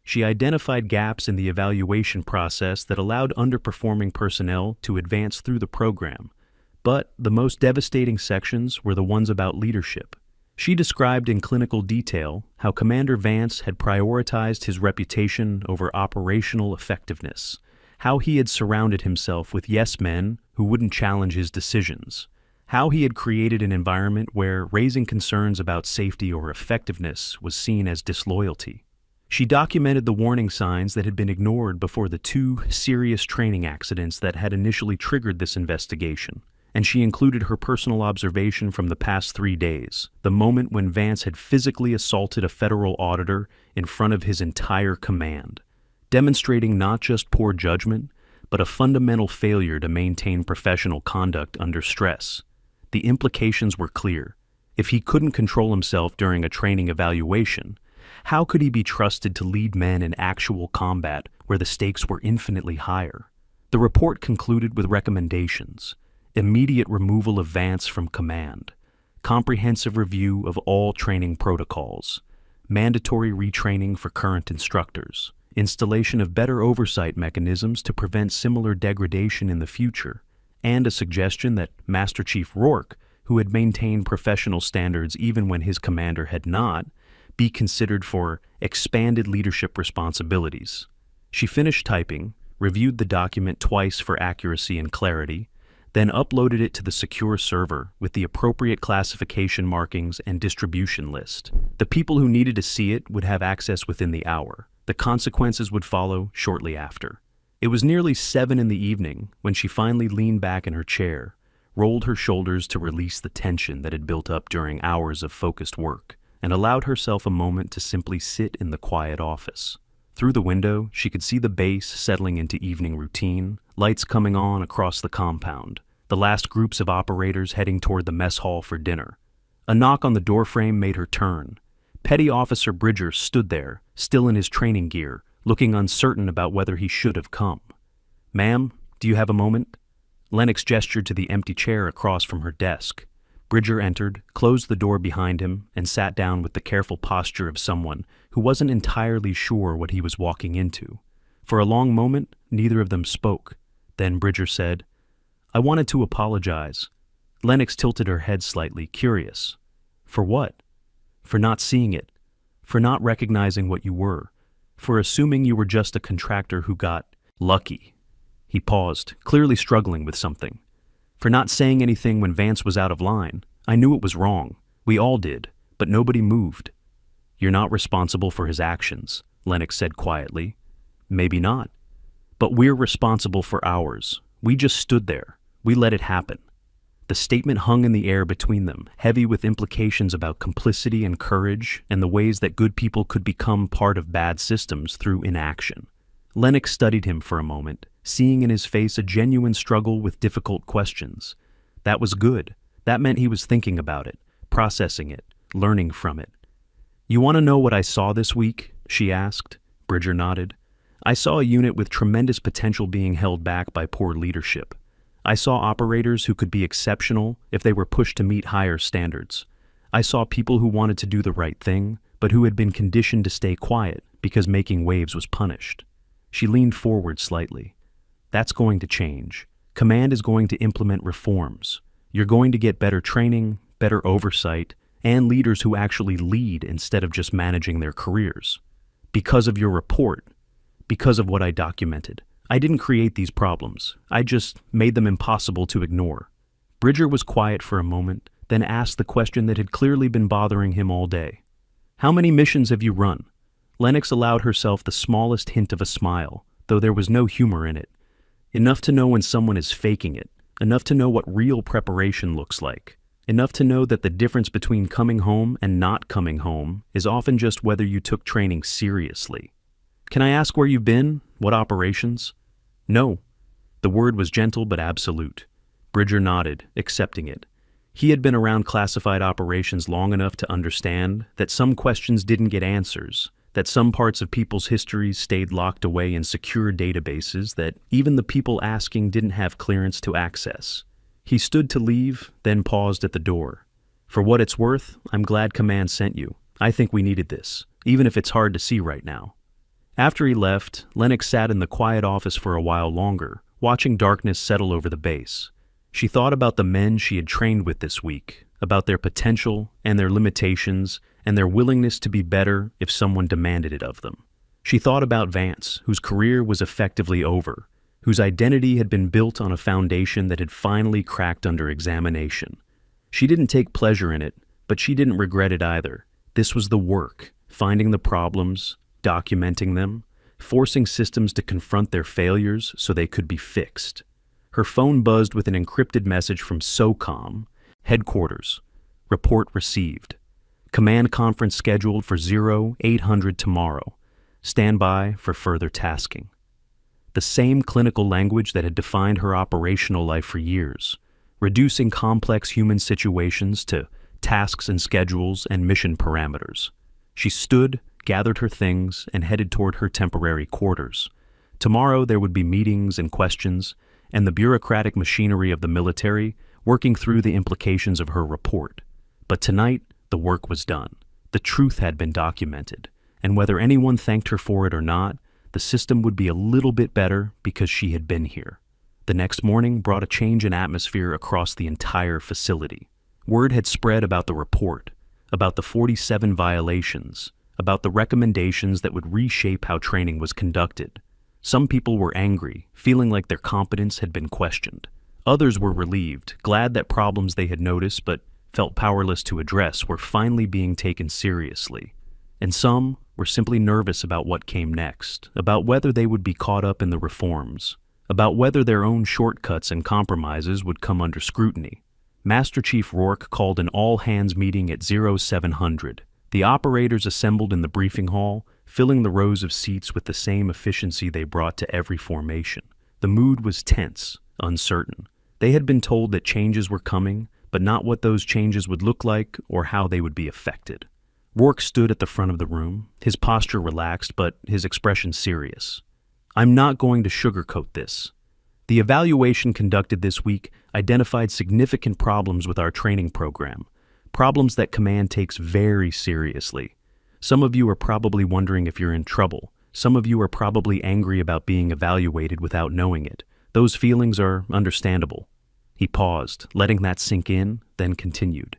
She identified gaps in the evaluation process that allowed underperforming personnel to advance through the program. But the most devastating sections were the ones about leadership. She described in clinical detail how Commander Vance had prioritized his reputation over operational effectiveness, how he had surrounded himself with yes-men who wouldn't challenge his decisions, how he had created an environment where raising concerns about safety or effectiveness was seen as disloyalty. She documented the warning signs that had been ignored before the 2 serious training accidents that had initially triggered this investigation, and she included her personal observation from the past 3 days, the moment when Vance had physically assaulted a federal auditor in front of his entire command, demonstrating not just poor judgment, but a fundamental failure to maintain professional conduct under stress. The implications were clear. If he couldn't control himself during a training evaluation, how could he be trusted to lead men in actual combat where the stakes were infinitely higher? The report concluded with recommendations: immediate removal of Vance from command, comprehensive review of all training protocols, mandatory retraining for current instructors, installation of better oversight mechanisms to prevent similar degradation in the future, and a suggestion that Master Chief Rourke, who had maintained professional standards even when his commander had not, be considered for expanded leadership responsibilities. She finished typing, reviewed the document twice for accuracy and clarity, then uploaded it to the secure server with the appropriate classification markings and distribution list. The people who needed to see it would have access within the hour. The consequences would follow shortly after. It was nearly 7 in the evening when she finally leaned back in her chair, rolled her shoulders to release the tension that had built up during hours of focused work, and allowed herself a moment to simply sit in the quiet office. Through the window, she could see the base settling into evening routine, lights coming on across the compound, the last groups of operators heading toward the mess hall for dinner. A knock on the doorframe made her turn. Petty Officer Bridger stood there, still in his training gear, looking uncertain about whether he should have come. "Ma'am, do you have a moment?" Lennox gestured to the empty chair across from her desk. Bridger entered, closed the door behind him, and sat down with the careful posture of someone who wasn't entirely sure what he was walking into. For a long moment, neither of them spoke. Then Bridger said, "I wanted to apologize." Lennox tilted her head slightly, curious. "For what?" "For not seeing it. For not recognizing what you were. For assuming you were just a contractor who got lucky." He paused, clearly struggling with something. "For not saying anything when Vance was out of line. I knew it was wrong. We all did, but nobody moved." "You're not responsible for his actions," Lennox said quietly. "Maybe not. But we're responsible for ours. We just stood there. We let it happen." The statement hung in the air between them, heavy with implications about complicity and courage and the ways that good people could become part of bad systems through inaction. Lennox studied him for a moment, seeing in his face a genuine struggle with difficult questions. That was good. That meant he was thinking about it, processing it, learning from it. "You want to know what I saw this week?" she asked. Bridger nodded. "I saw a unit with tremendous potential being held back by poor leadership. I saw operators who could be exceptional if they were pushed to meet higher standards. I saw people who wanted to do the right thing, but who had been conditioned to stay quiet because making waves was punished." She leaned forward slightly. "That's going to change. Command is going to implement reforms. You're going to get better training, better oversight, and leaders who actually lead instead of just managing their careers. Because of your report, because of what I documented. I didn't create these problems. I just made them impossible to ignore." Bridger was quiet for a moment, then asked the question that had clearly been bothering him all day. "How many missions have you run?" Lennox allowed herself the smallest hint of a smile, though there was no humor in it. Enough to know when someone is faking it, enough to know what real preparation looks like, enough to know that the difference between coming home and not coming home is often just whether you took training seriously. "Can I ask where you've been? What operations?" "No." The word was gentle but absolute. Bridger nodded, accepting it. He had been around classified operations long enough to understand that some questions didn't get answers, that some parts of people's histories stayed locked away in secure databases that even the people asking didn't have clearance to access. He stood to leave, then paused at the door. "For what it's worth, I'm glad Command sent you. I think we needed this, even if it's hard to see right now." After he left, Lennox sat in the quiet office for a while longer, watching darkness settle over the base. She thought about the men she had trained with this week, about their potential and their limitations and their willingness to be better if someone demanded it of them. She thought about Vance, whose career was effectively over, whose identity had been built on a foundation that had finally cracked under examination. She didn't take pleasure in it, but she didn't regret it either. This was the work, finding the problems, documenting them, forcing systems to confront their failures so they could be fixed. Her phone buzzed with an encrypted message from SOCOM, headquarters. Report received. Command conference scheduled for 0800 tomorrow. Stand by for further tasking. The same clinical language that had defined her operational life for years, reducing complex human situations to tasks and schedules and mission parameters. She stood, gathered her things, and headed toward her temporary quarters. Tomorrow there would be meetings and questions, and the bureaucratic machinery of the military working through the implications of her report. But tonight, the work was done. The truth had been documented, and whether anyone thanked her for it or not, the system would be a little bit better because she had been here. The next morning brought a change in atmosphere across the entire facility. Word had spread about the report, about the 47 violations, about the recommendations that would reshape how training was conducted. Some people were angry, feeling like their competence had been questioned. Others were relieved, glad that problems they had noticed but felt powerless to address were finally being taken seriously. And some were simply nervous about what came next, about whether they would be caught up in the reforms, about whether their own shortcuts and compromises would come under scrutiny. Master Chief Rourke called an all-hands meeting at 0700. The operators assembled in the briefing hall, filling the rows of seats with the same efficiency they brought to every formation. The mood was tense, uncertain. They had been told that changes were coming, but not what those changes would look like or how they would be affected. Rourke stood at the front of the room, his posture relaxed but his expression serious. "I'm not going to sugarcoat this. The evaluation conducted this week identified significant problems with our training program, problems that Command takes very seriously. Some of you are probably wondering if you're in trouble. Some of you are probably angry about being evaluated without knowing it. Those feelings are understandable." He paused, letting that sink in, then continued.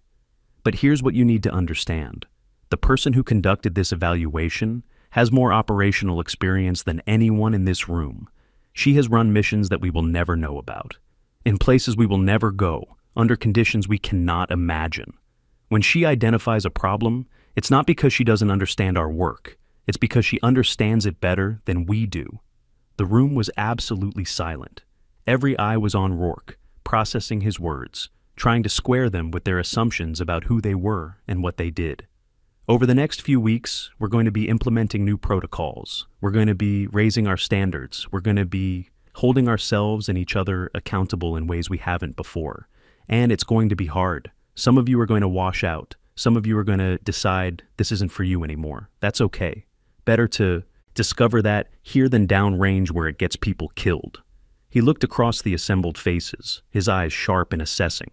"But here's what you need to understand. The person who conducted this evaluation has more operational experience than anyone in this room. She has run missions that we will never know about, in places we will never go, under conditions we cannot imagine. When she identifies a problem, it's not because she doesn't understand our work. It's because she understands it better than we do." The room was absolutely silent. Every eye was on Rourke, processing his words, trying to square them with their assumptions about who they were and what they did. Over the next few weeks, we're going to be implementing new protocols. We're going to be raising our standards. We're going to be holding ourselves and each other accountable in ways we haven't before. And it's going to be hard. Some of you are going to wash out. Some of you are going to decide this isn't for you anymore. That's okay. Better to discover that here than downrange where it gets people killed. He looked across the assembled faces, his eyes sharp and assessing.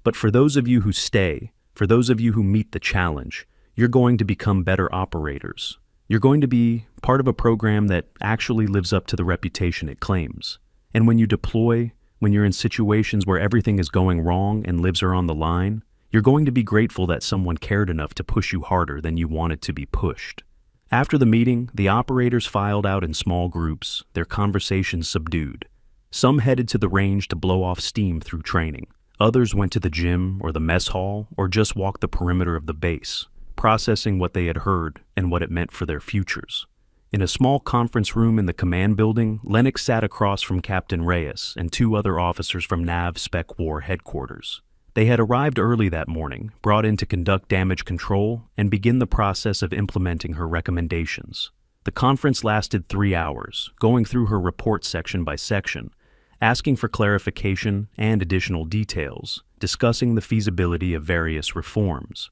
But for those of you who stay, for those of you who meet the challenge, you're going to become better operators. You're going to be part of a program that actually lives up to the reputation it claims. And when you deploy, when you're in situations where everything is going wrong and lives are on the line, you're going to be grateful that someone cared enough to push you harder than you wanted to be pushed. After the meeting, the operators filed out in small groups, their conversations subdued. Some headed to the range to blow off steam through training. Others went to the gym or the mess hall or just walked the perimeter of the base, processing what they had heard and what it meant for their futures. In a small conference room in the command building, Lennox sat across from Captain Reyes and two other officers from NAV Spec War headquarters. They had arrived early that morning, brought in to conduct damage control and begin the process of implementing her recommendations. The conference lasted 3 hours, going through her report section by section, asking for clarification and additional details, discussing the feasibility of various reforms.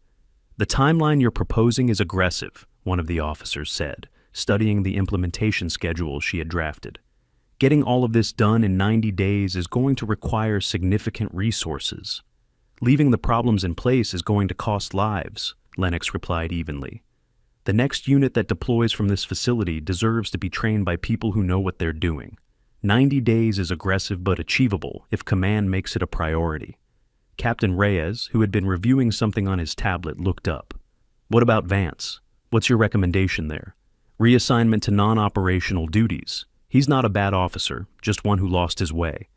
"The timeline you're proposing is aggressive," one of the officers said, studying the implementation schedule she had drafted. "Getting all of this done in 90 days is going to require significant resources. Leaving the problems in place is going to cost lives," Lennox replied evenly. "The next unit that deploys from this facility deserves to be trained by people who know what they're doing. 90 days is aggressive but achievable if Command makes it a priority." Captain Reyes, who had been reviewing something on his tablet, looked up. "What about Vance? What's your recommendation there?" "Reassignment to non-operational duties. He's not a bad officer, just one who lost his way.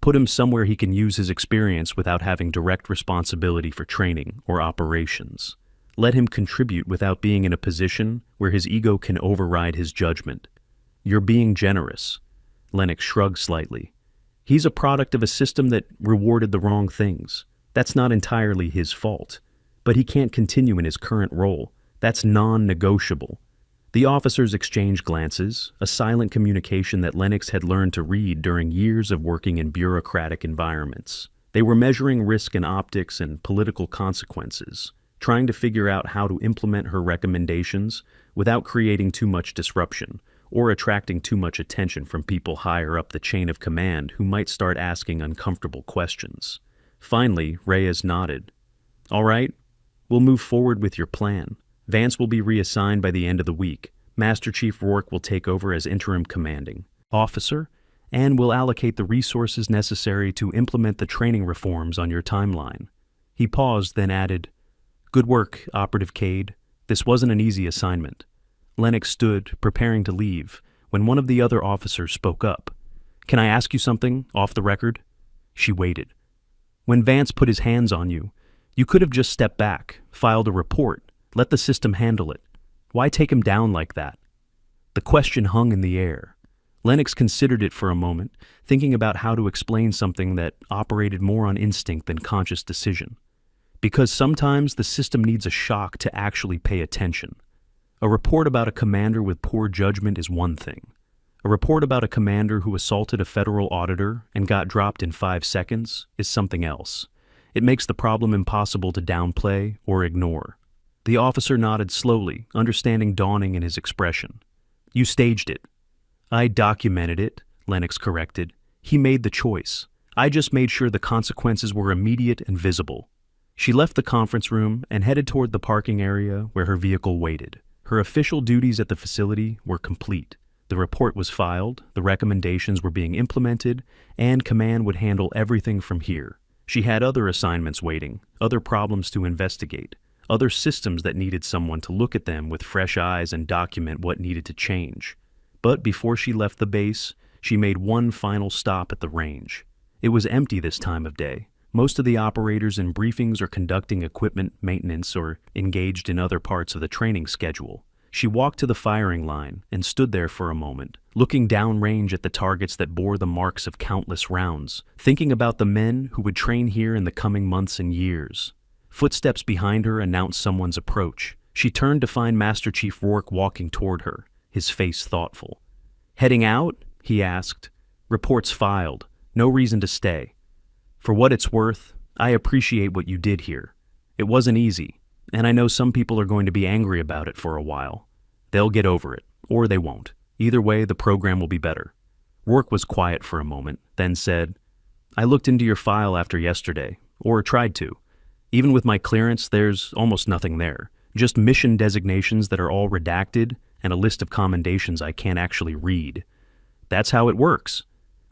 Put him somewhere he can use his experience without having direct responsibility for training or operations. Let him contribute without being in a position where his ego can override his judgment." "You're being generous." Lennox shrugged slightly. "He's a product of a system that rewarded the wrong things. That's not entirely his fault. But he can't continue in his current role. That's non-negotiable." The officers exchanged glances, a silent communication that Lennox had learned to read during years of working in bureaucratic environments. They were measuring risk in optics and political consequences, trying to figure out how to implement her recommendations without creating too much disruption or attracting too much attention from people higher up the chain of command who might start asking uncomfortable questions. Finally, Reyes nodded. "All right, we'll move forward with your plan. Vance will be reassigned by the end of the week. Master Chief Rourke will take over as interim commanding officer and will allocate the resources necessary to implement the training reforms on your timeline. He paused, then added, "Good work, Operative Cade. This wasn't an easy assignment." Lennox stood, preparing to leave, when one of the other officers spoke up. "Can I ask you something, off the record?" She waited. "When Vance put his hands on you, you could have just stepped back, filed a report, let the system handle it. Why take him down like that?" The question hung in the air. Lennox considered it for a moment, thinking about how to explain something that operated more on instinct than conscious decision. Because sometimes the system needs a shock to actually pay attention. A report about a commander with poor judgment is one thing. A report about a commander who assaulted a federal auditor and got dropped in 5 seconds is something else. It makes the problem impossible to downplay or ignore. The officer nodded slowly, understanding dawning in his expression. "You staged it." "I documented it," Lennox corrected. "He made the choice. I just made sure the consequences were immediate and visible." She left the conference room and headed toward the parking area where her vehicle waited. Her official duties at the facility were complete. The report was filed, the recommendations were being implemented, and command would handle everything from here. She had other assignments waiting, other problems to investigate, other systems that needed someone to look at them with fresh eyes and document what needed to change. But before she left the base, she made one final stop at the range. It was empty this time of day. Most of the operators in briefings are conducting equipment maintenance or engaged in other parts of the training schedule. She walked to the firing line and stood there for a moment, looking downrange at the targets that bore the marks of countless rounds, thinking about the men who would train here in the coming months and years. Footsteps behind her announced someone's approach. She turned to find Master Chief Rourke walking toward her, his face thoughtful. "Heading out?" he asked. "Reports filed. No reason to stay. For what it's worth, I appreciate what you did here. It wasn't easy, and I know some people are going to be angry about it for a while. They'll get over it, or they won't. Either way, the program will be better." Rourke was quiet for a moment, then said, "I looked into your file after yesterday, or tried to. Even with my clearance, there's almost nothing there. Just mission designations that are all redacted and a list of commendations I can't actually read. That's how it works.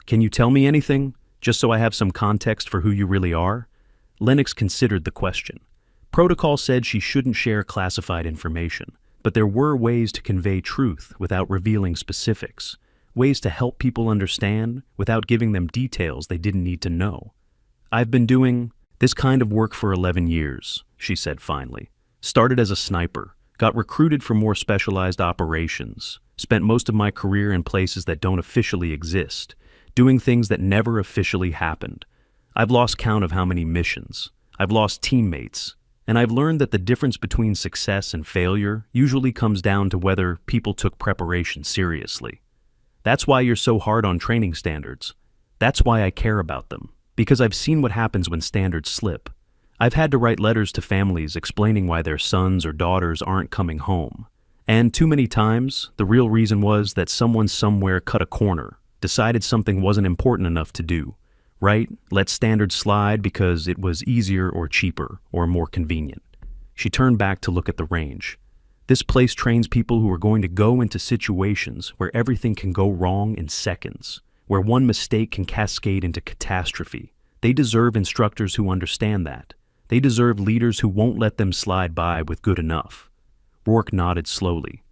Can you tell me anything, just so I have some context for who you really are?" Lennox considered the question. Protocol said she shouldn't share classified information, but there were ways to convey truth without revealing specifics, ways to help people understand without giving them details they didn't need to know. "I've been doing this kind of work for 11 years, she said finally. "Started as a sniper, got recruited for more specialized operations, spent most of my career in places that don't officially exist, doing things that never officially happened. I've lost count of how many missions. I've lost teammates. And I've learned that the difference between success and failure usually comes down to whether people took preparation seriously. That's why you're so hard on training standards. That's why I care about them, because I've seen what happens when standards slip. I've had to write letters to families explaining why their sons or daughters aren't coming home. And too many times, the real reason was that someone somewhere cut a corner, decided something wasn't important enough to do. Right? Let standards slide because it was easier or cheaper or more convenient." She turned back to look at the range. "This place trains people who are going to go into situations where everything can go wrong in seconds, where one mistake can cascade into catastrophe. They deserve instructors who understand that. They deserve leaders who won't let them slide by with good enough." Rourke nodded slowly.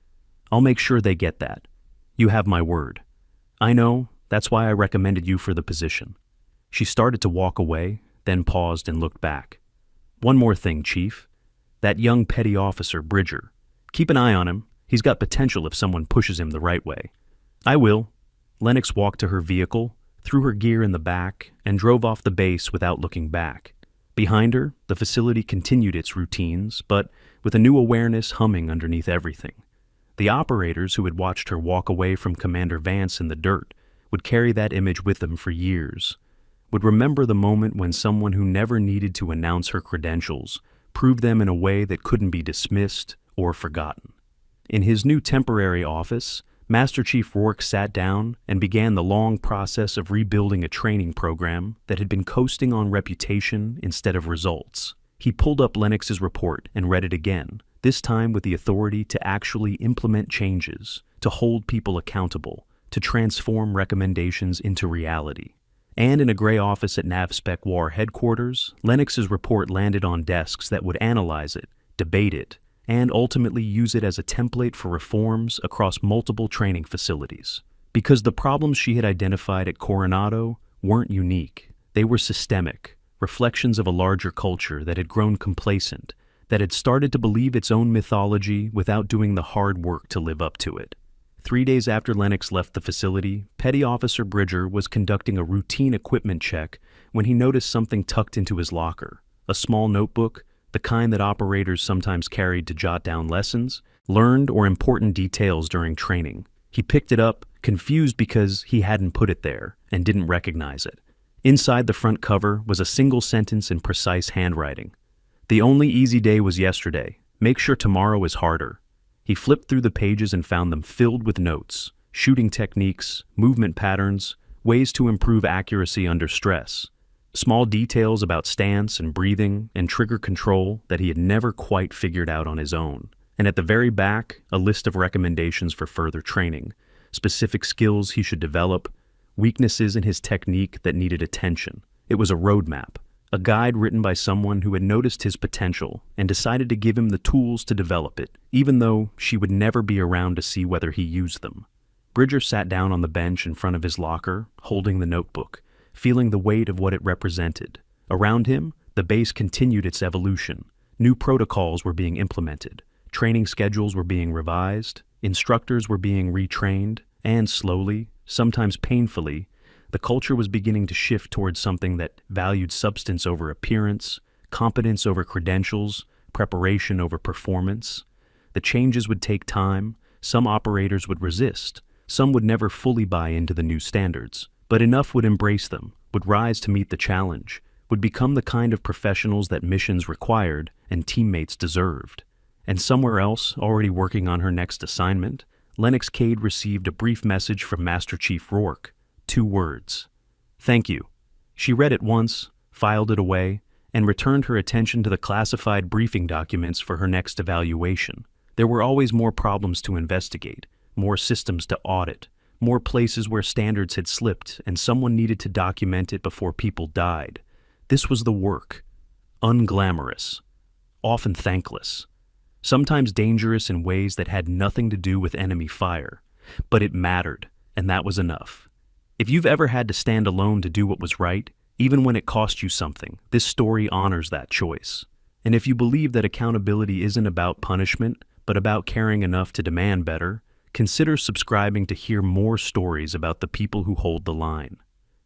"I'll make sure they get that. You have my word. I know, that's why I recommended you for the position." She started to walk away, then paused and looked back. "One more thing, Chief. That young petty officer, Bridger. Keep an eye on him. He's got potential if someone pushes him the right way." "I will." Lennox walked to her vehicle, threw her gear in the back, and drove off the base without looking back. Behind her, the facility continued its routines, but with a new awareness humming underneath everything. The operators who had watched her walk away from Commander Vance in the dirt would carry that image with them for years, would remember the moment when someone who never needed to announce her credentials proved them in a way that couldn't be dismissed or forgotten. In his new temporary office, Master Chief Rourke sat down and began the long process of rebuilding a training program that had been coasting on reputation instead of results. He pulled up Lennox's report and read it again, this time with the authority to actually implement changes, to hold people accountable, to transform recommendations into reality. And in a gray office at NavSpec War headquarters, Lennox's report landed on desks that would analyze it, debate it, and ultimately use it as a template for reforms across multiple training facilities. Because the problems she had identified at Coronado weren't unique. They were systemic, reflections of a larger culture that had grown complacent, that had started to believe its own mythology without doing the hard work to live up to it. 3 days after Lennox left the facility, Petty Officer Bridger was conducting a routine equipment check when he noticed something tucked into his locker. A small notebook, the kind that operators sometimes carried to jot down lessons, learned, or important details during training. He picked it up, confused because he hadn't put it there and didn't recognize it. Inside the front cover was a single sentence in precise handwriting. "The only easy day was yesterday. Make sure tomorrow is harder." He flipped through the pages and found them filled with notes, shooting techniques, movement patterns, ways to improve accuracy under stress. Small details about stance and breathing and trigger control that he had never quite figured out on his own. And at the very back, a list of recommendations for further training, specific skills he should develop, weaknesses in his technique that needed attention. It was a roadmap, a guide written by someone who had noticed his potential and decided to give him the tools to develop it, even though she would never be around to see whether he used them. Bridger sat down on the bench in front of his locker, holding the notebook, feeling the weight of what it represented. Around him, the base continued its evolution. New protocols were being implemented, training schedules were being revised, instructors were being retrained, and slowly, sometimes painfully, the culture was beginning to shift towards something that valued substance over appearance, competence over credentials, preparation over performance. The changes would take time, some operators would resist, some would never fully buy into the new standards, but enough would embrace them, would rise to meet the challenge, would become the kind of professionals that missions required and teammates deserved. And somewhere else, already working on her next assignment, Lennox Cade received a brief message from Master Chief Rourke. 2 words. "Thank you." She read it once, filed it away, and returned her attention to the classified briefing documents for her next evaluation. There were always more problems to investigate, more systems to audit, more places where standards had slipped, and someone needed to document it before people died. This was the work. Unglamorous, often thankless, sometimes dangerous in ways that had nothing to do with enemy fire. But it mattered, and that was enough. If you've ever had to stand alone to do what was right, even when it cost you something, this story honors that choice. And if you believe that accountability isn't about punishment, but about caring enough to demand better, consider subscribing to hear more stories about the people who hold the line.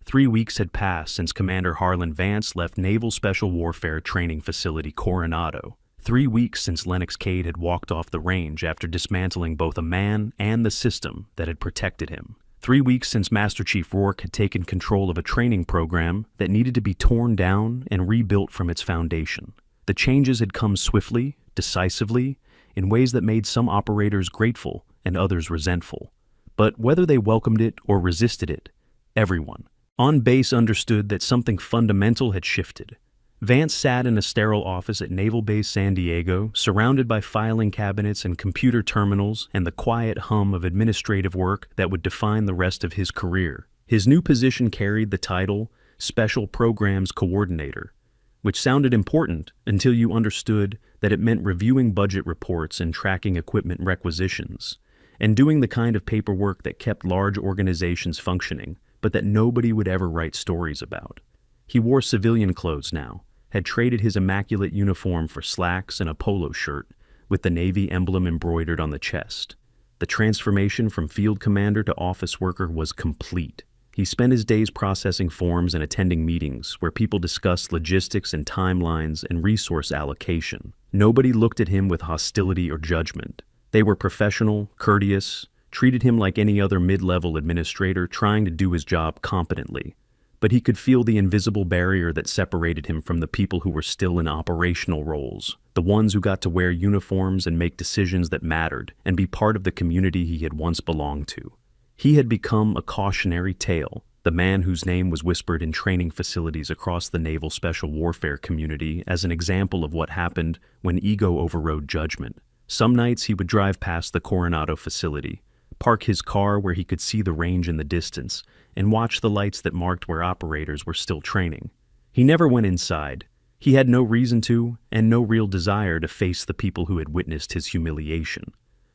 3 weeks had passed since Commander Harlan Vance left Naval Special Warfare Training Facility Coronado. 3 weeks since Lennox Cade had walked off the range after dismantling both a man and the system that had protected him. 3 weeks since Master Chief Rourke had taken control of a training program that needed to be torn down and rebuilt from its foundation. The changes had come swiftly, decisively, in ways that made some operators grateful and others resentful. But whether they welcomed it or resisted it, everyone on base understood that something fundamental had shifted. Vance sat in a sterile office at Naval Base San Diego, surrounded by filing cabinets and computer terminals and the quiet hum of administrative work that would define the rest of his career. His new position carried the title Special Programs Coordinator, which sounded important until you understood that it meant reviewing budget reports and tracking equipment requisitions, and doing the kind of paperwork that kept large organizations functioning, but that nobody would ever write stories about. He wore civilian clothes now, had traded his immaculate uniform for slacks and a polo shirt, with the Navy emblem embroidered on the chest. The transformation from field commander to office worker was complete. He spent his days processing forms and attending meetings where people discussed logistics and timelines and resource allocation. Nobody looked at him with hostility or judgment. They were professional, courteous, treated him like any other mid-level administrator trying to do his job competently. But he could feel the invisible barrier that separated him from the people who were still in operational roles, the ones who got to wear uniforms and make decisions that mattered and be part of the community he had once belonged to. He had become a cautionary tale, the man whose name was whispered in training facilities across the Naval Special Warfare community as an example of what happened when ego overrode judgment. Some nights he would drive past the Coronado facility, park his car where he could see the range in the distance, and watch the lights that marked where operators were still training. He never went inside. He had no reason to, and no real desire to face the people who had witnessed his humiliation.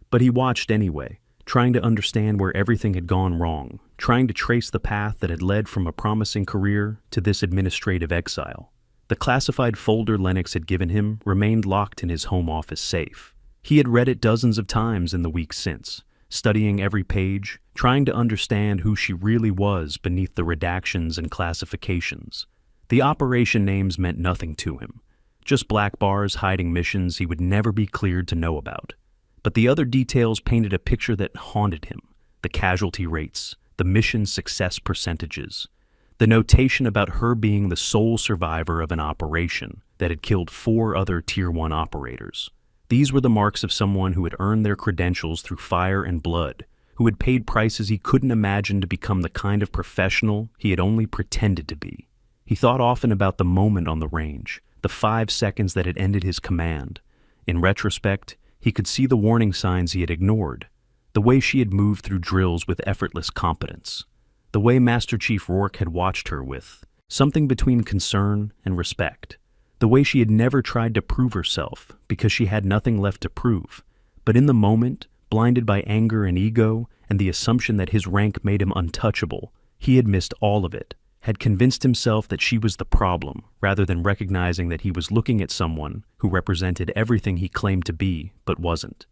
But he watched anyway, trying to understand where everything had gone wrong, trying to trace the path that had led from a promising career to this administrative exile. The classified folder Lennox had given him remained locked in his home office safe. He had read it dozens of times in the weeks since, studying every page, trying to understand who she really was beneath the redactions and classifications. The operation names meant nothing to him, just black bars hiding missions he would never be cleared to know about. But the other details painted a picture that haunted him: the casualty rates, the mission success percentages, the notation about her being the sole survivor of an operation that had killed 4 other Tier 1 operators. These were the marks of someone who had earned their credentials through fire and blood, who had paid prices he couldn't imagine to become the kind of professional he had only pretended to be. He thought often about the moment on the range, the 5 seconds that had ended his command. In retrospect, he could see the warning signs he had ignored, the way she had moved through drills with effortless competence, the way Master Chief Rourke had watched her with something between concern and respect, the way she had never tried to prove herself because she had nothing left to prove, but in the moment, blinded by anger and ego and the assumption that his rank made him untouchable, he had missed all of it, had convinced himself that she was the problem, rather than recognizing that he was looking at someone who represented everything he claimed to be, but wasn't.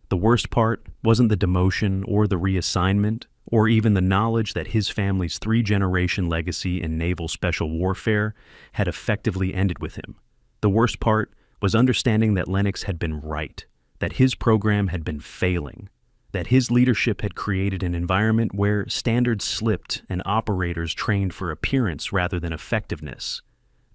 The worst part wasn't the demotion or the reassignment, or even the knowledge that his family's 3-generation legacy in naval special warfare had effectively ended with him. The worst part was understanding that Lennox had been right, that his program had been failing, that his leadership had created an environment where standards slipped and operators trained for appearance rather than effectiveness,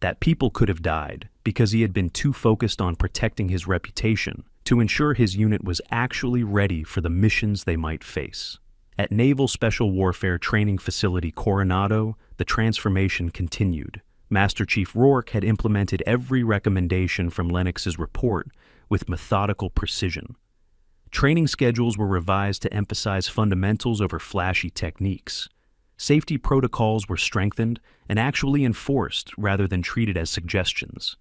that people could have died because he had been too focused on protecting his reputation to ensure his unit was actually ready for the missions they might face. At Naval Special Warfare Training Facility Coronado, the transformation continued. Master Chief Rourke had implemented every recommendation from Lennox's report with methodical precision. Training schedules were revised to emphasize fundamentals over flashy techniques. Safety protocols were strengthened and actually enforced rather than treated as suggestions.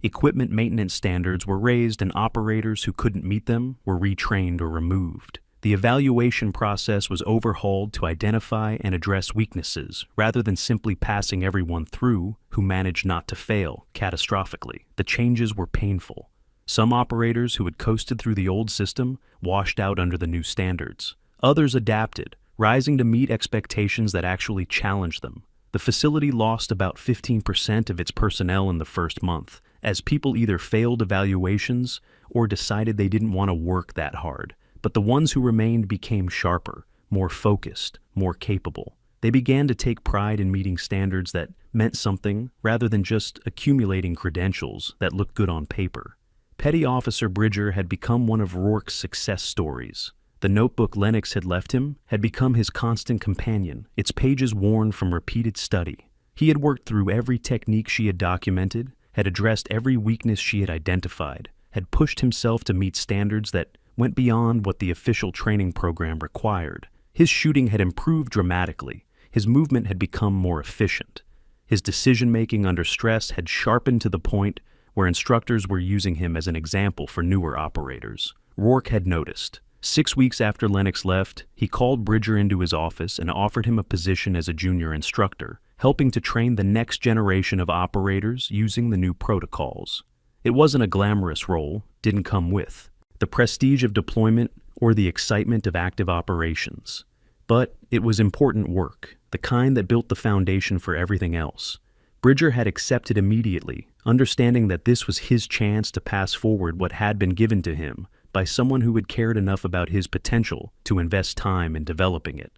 Equipment maintenance standards were raised and operators who couldn't meet them were retrained or removed. The evaluation process was overhauled to identify and address weaknesses rather than simply passing everyone through who managed not to fail catastrophically. The changes were painful. Some operators who had coasted through the old system washed out under the new standards. Others adapted, rising to meet expectations that actually challenged them. The facility lost about 15% of its personnel in the first month, as people either failed evaluations or decided they didn't want to work that hard. But the ones who remained became sharper, more focused, more capable. They began to take pride in meeting standards that meant something rather than just accumulating credentials that looked good on paper. Petty Officer Bridger had become one of Rourke's success stories. The notebook Lennox had left him had become his constant companion, its pages worn from repeated study. He had worked through every technique she had documented, had addressed every weakness she had identified, had pushed himself to meet standards that went beyond what the official training program required. His shooting had improved dramatically. His movement had become more efficient. His decision-making under stress had sharpened to the point where instructors were using him as an example for newer operators. Rourke had noticed. 6 weeks after Lennox left, he called Bridger into his office and offered him a position as a junior instructor, helping to train the next generation of operators using the new protocols. It wasn't a glamorous role, didn't come with the prestige of deployment or the excitement of active operations. But it was important work, the kind that built the foundation for everything else. Bridger had accepted immediately, understanding that this was his chance to pass forward what had been given to him by someone who had cared enough about his potential to invest time in developing it.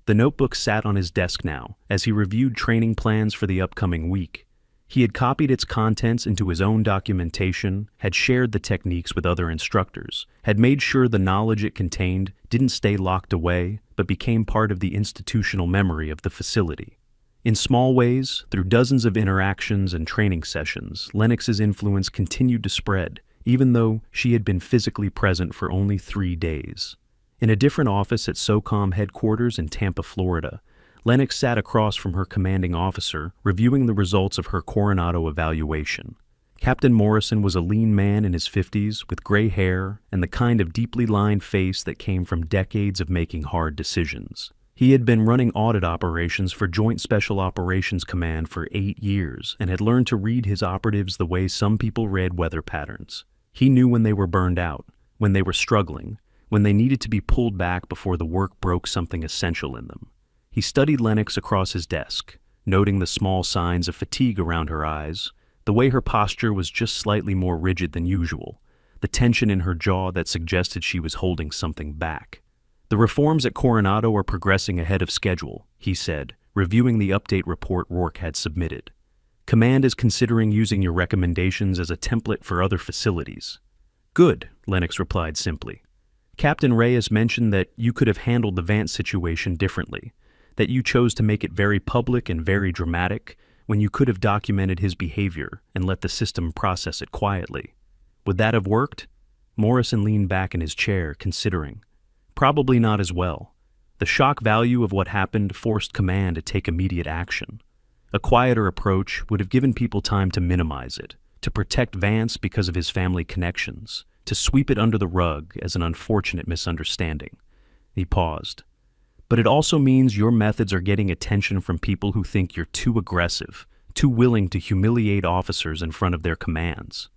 The notebook sat on his desk now as he reviewed training plans for the upcoming week. He had copied its contents into his own documentation, had shared the techniques with other instructors, had made sure the knowledge it contained didn't stay locked away, but became part of the institutional memory of the facility. In small ways, through dozens of interactions and training sessions, Lennox's influence continued to spread, even though she had been physically present for only 3 days. In a different office at SOCOM headquarters in Tampa, Florida, Lennox sat across from her commanding officer, reviewing the results of her Coronado evaluation. Captain Morrison was a lean man in his 50s with gray hair and the kind of deeply lined face that came from decades of making hard decisions. He had been running audit operations for Joint Special Operations Command for 8 years and had learned to read his operatives the way some people read weather patterns. He knew when they were burned out, when they were struggling, when they needed to be pulled back before the work broke something essential in them. He studied Lennox across his desk, noting the small signs of fatigue around her eyes, the way her posture was just slightly more rigid than usual, the tension in her jaw that suggested she was holding something back. "The reforms at Coronado are progressing ahead of schedule," he said, reviewing the update report Rourke had submitted. "Command is considering using your recommendations as a template for other facilities." "Good," Lennox replied simply. "Captain Reyes mentioned that you could have handled the Vance situation differently, that you chose to make it very public and very dramatic, when you could have documented his behavior and let the system process it quietly. Would that have worked?" Morrison leaned back in his chair, considering. "Probably not as well. The shock value of what happened forced command to take immediate action. A quieter approach would have given people time to minimize it, to protect Vance because of his family connections, to sweep it under the rug as an unfortunate misunderstanding." He paused. "But it also means your methods are getting attention from people who think you're too aggressive, too willing to humiliate officers in front of their commands.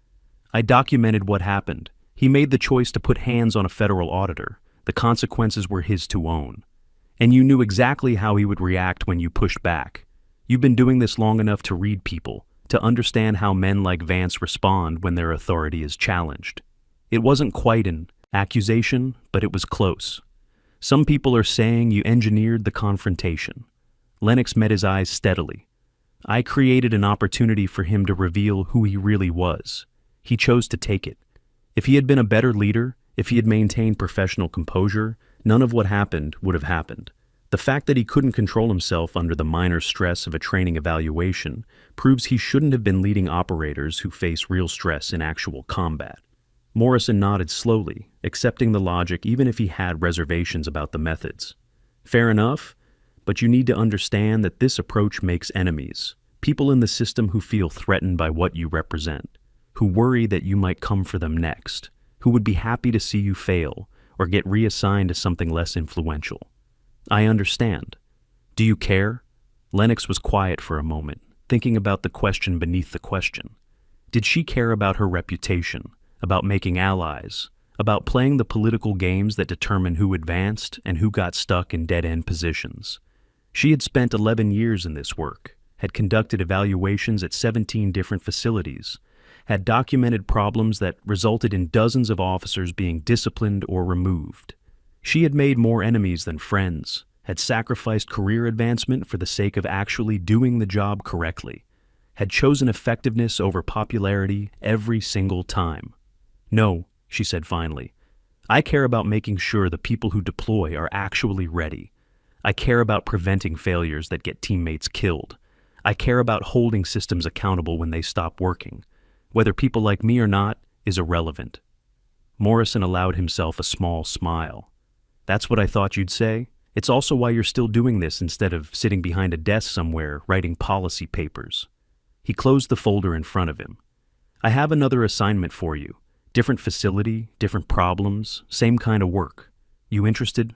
I documented what happened. He made the choice to put hands on a federal auditor. The consequences were his to own. And you knew exactly how he would react when you pushed back. You've been doing this long enough to read people, to understand how men like Vance respond when their authority is challenged. It wasn't quite an accusation, but it was close. Some people are saying you engineered the confrontation." Lennox met his eyes steadily. "I created an opportunity for him to reveal who he really was. He chose to take it. If he had been a better leader, if he had maintained professional composure, none of what happened would have happened. The fact that he couldn't control himself under the minor stress of a training evaluation proves he shouldn't have been leading operators who face real stress in actual combat." Morrison nodded slowly, accepting the logic even if he had reservations about the methods. "Fair enough, but you need to understand that this approach makes enemies, people in the system who feel threatened by what you represent, who worry that you might come for them next, who would be happy to see you fail or get reassigned to something less influential. I understand. Do you care?" Lennox was quiet for a moment, thinking about the question beneath the question. Did she care about her reputation, about making allies, about playing the political games that determine who advanced and who got stuck in dead-end positions? She had spent 11 years in this work, had conducted evaluations at 17 different facilities, had documented problems that resulted in dozens of officers being disciplined or removed. She had made more enemies than friends, had sacrificed career advancement for the sake of actually doing the job correctly, had chosen effectiveness over popularity every single time. "No," she said finally. "I care about making sure the people who deploy are actually ready. I care about preventing failures that get teammates killed. I care about holding systems accountable when they stop working. Whether people like me or not is irrelevant." Morrison allowed himself a small smile. "That's what I thought you'd say. It's also why you're still doing this instead of sitting behind a desk somewhere writing policy papers." He closed the folder in front of him. "I have another assignment for you. Different facility, different problems, same kind of work. You interested?"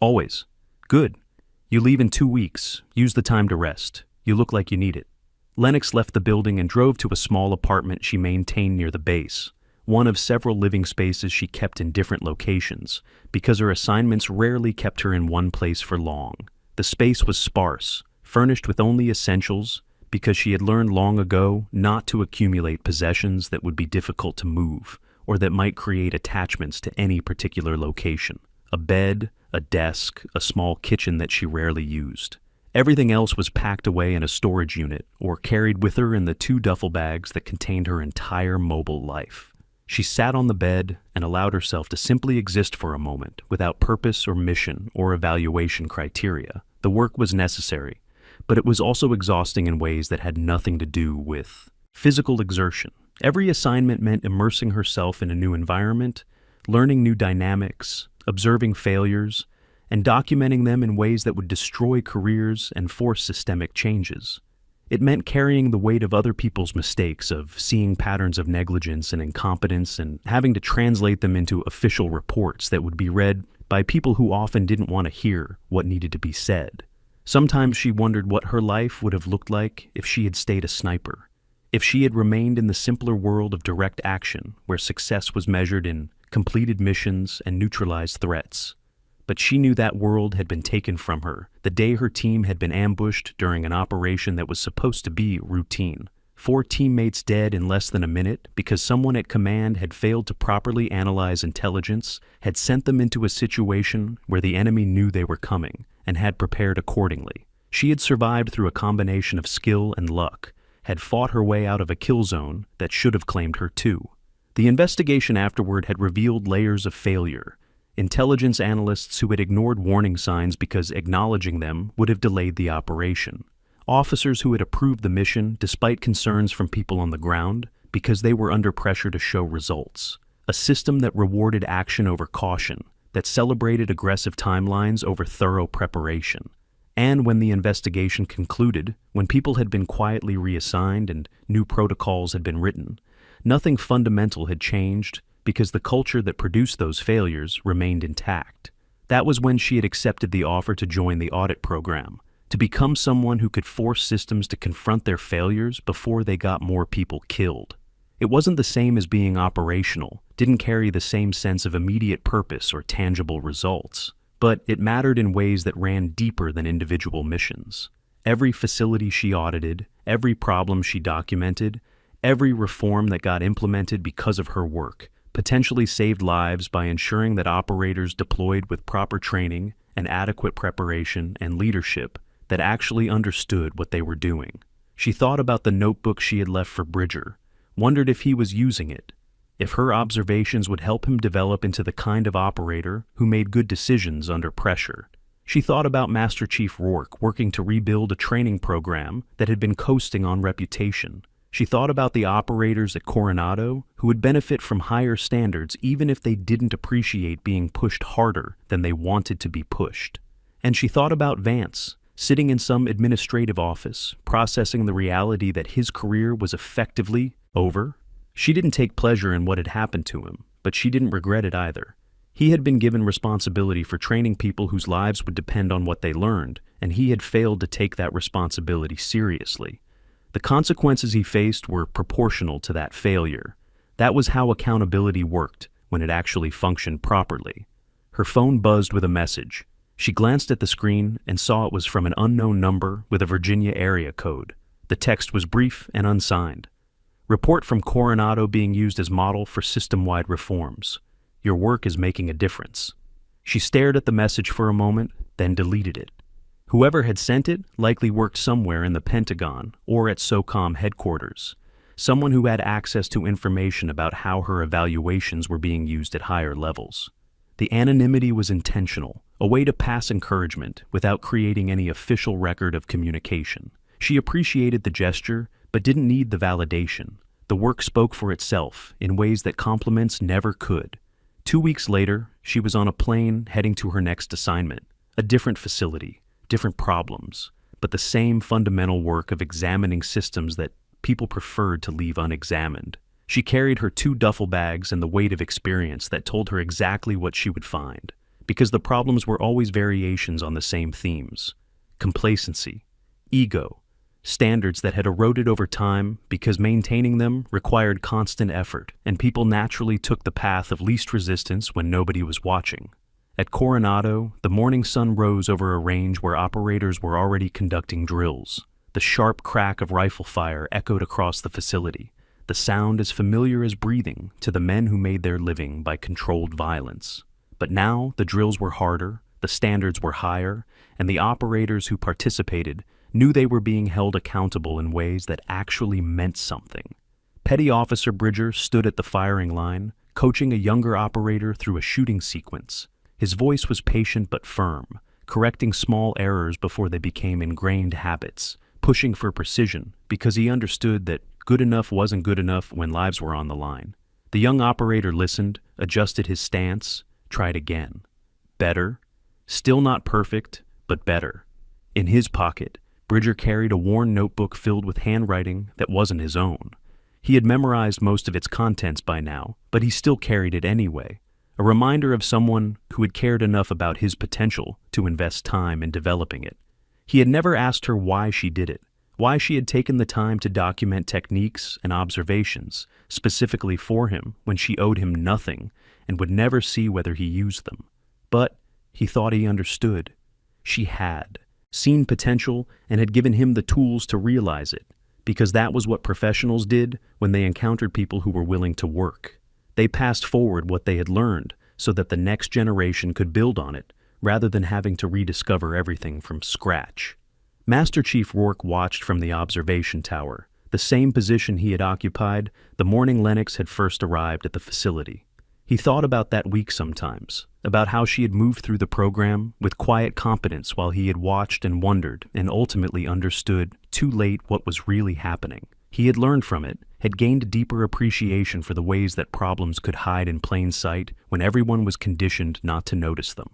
"Always." "Good. You leave in 2 weeks. Use the time to rest. You look like you need it." Lennox left the building and drove to a small apartment she maintained near the base, one of several living spaces she kept in different locations, because her assignments rarely kept her in one place for long. The space was sparse, furnished with only essentials, because she had learned long ago not to accumulate possessions that would be difficult to move, or that might create attachments to any particular location. A bed, a desk, a small kitchen that she rarely used. Everything else was packed away in a storage unit or carried with her in the 2 duffel bags that contained her entire mobile life. She sat on the bed and allowed herself to simply exist for a moment without purpose or mission or evaluation criteria. The work was necessary, but it was also exhausting in ways that had nothing to do with physical exertion. Every assignment meant immersing herself in a new environment, learning new dynamics, observing failures, and documenting them in ways that would destroy careers and force systemic changes. It meant carrying the weight of other people's mistakes, of seeing patterns of negligence and incompetence, and having to translate them into official reports that would be read by people who often didn't want to hear what needed to be said. Sometimes she wondered what her life would have looked like if she had stayed a sniper, if she had remained in the simpler world of direct action, where success was measured in completed missions and neutralized threats. But she knew that world had been taken from her the day her team had been ambushed during an operation that was supposed to be routine. 4 teammates dead in less than a minute because someone at command had failed to properly analyze intelligence, had sent them into a situation where the enemy knew they were coming and had prepared accordingly. She had survived through a combination of skill and luck, had fought her way out of a kill zone that should have claimed her too. The investigation afterward had revealed layers of failure. Intelligence analysts who had ignored warning signs because acknowledging them would have delayed the operation. Officers who had approved the mission despite concerns from people on the ground because they were under pressure to show results. A system that rewarded action over caution, that celebrated aggressive timelines over thorough preparation. And when the investigation concluded, when people had been quietly reassigned and new protocols had been written, nothing fundamental had changed because the culture that produced those failures remained intact. That was when she had accepted the offer to join the audit program, to become someone who could force systems to confront their failures before they got more people killed. It wasn't the same as being operational, didn't carry the same sense of immediate purpose or tangible results, but it mattered in ways that ran deeper than individual missions. Every facility she audited, every problem she documented, every reform that got implemented because of her work, potentially saved lives by ensuring that operators deployed with proper training and adequate preparation and leadership that actually understood what they were doing. She thought about the notebook she had left for Bridger, wondered if he was using it, if her observations would help him develop into the kind of operator who made good decisions under pressure. She thought about Master Chief Rourke working to rebuild a training program that had been coasting on reputation. She thought about the operators at Coronado who would benefit from higher standards even if they didn't appreciate being pushed harder than they wanted to be pushed. And she thought about Vance, sitting in some administrative office, processing the reality that his career was effectively over. She didn't take pleasure in what had happened to him, but she didn't regret it either. He had been given responsibility for training people whose lives would depend on what they learned, and he had failed to take that responsibility seriously. The consequences he faced were proportional to that failure. That was how accountability worked when it actually functioned properly. Her phone buzzed with a message. She glanced at the screen and saw it was from an unknown number with a Virginia area code. The text was brief and unsigned. Report from Coronado being used as model for system-wide reforms. Your work is making a difference. She stared at the message for a moment, then deleted it. Whoever had sent it likely worked somewhere in the Pentagon or at SOCOM headquarters, someone who had access to information about how her evaluations were being used at higher levels. The anonymity was intentional, a way to pass encouragement without creating any official record of communication. She appreciated the gesture, but didn't need the validation. The work spoke for itself in ways that compliments never could. 2 weeks later, she was on a plane heading to her next assignment, a different facility, different problems, but the same fundamental work of examining systems that people preferred to leave unexamined. She carried her 2 duffel bags and the weight of experience that told her exactly what she would find, because the problems were always variations on the same themes: complacency, ego, standards that had eroded over time because maintaining them required constant effort, and people naturally took the path of least resistance when nobody was watching. At Coronado, the morning sun rose over a range where operators were already conducting drills. The sharp crack of rifle fire echoed across the facility, the sound as familiar as breathing to the men who made their living by controlled violence. But now the drills were harder, the standards were higher, and the operators who participated knew they were being held accountable in ways that actually meant something. Petty Officer Bridger stood at the firing line, coaching a younger operator through a shooting sequence. His voice was patient but firm, correcting small errors before they became ingrained habits, pushing for precision because he understood that good enough wasn't good enough when lives were on the line. The young operator listened, adjusted his stance, tried again. Better. Still not perfect, but better. In his pocket, Bridger carried a worn notebook filled with handwriting that wasn't his own. He had memorized most of its contents by now, but he still carried it anyway, a reminder of someone who had cared enough about his potential to invest time in developing it. He had never asked her why she did it, why she had taken the time to document techniques and observations specifically for him when she owed him nothing and would never see whether he used them. But he thought he understood. She had seen potential and had given him the tools to realize it, because that was what professionals did when they encountered people who were willing to work. They passed forward what they had learned so that the next generation could build on it, rather than having to rediscover everything from scratch. Master Chief Rourke watched from the observation tower, the same position he had occupied the morning Lennox had first arrived at the facility. He thought about that week sometimes, about how she had moved through the program with quiet competence while he had watched and wondered and ultimately understood too late what was really happening. He had learned from it, had gained a deeper appreciation for the ways that problems could hide in plain sight when everyone was conditioned not to notice them.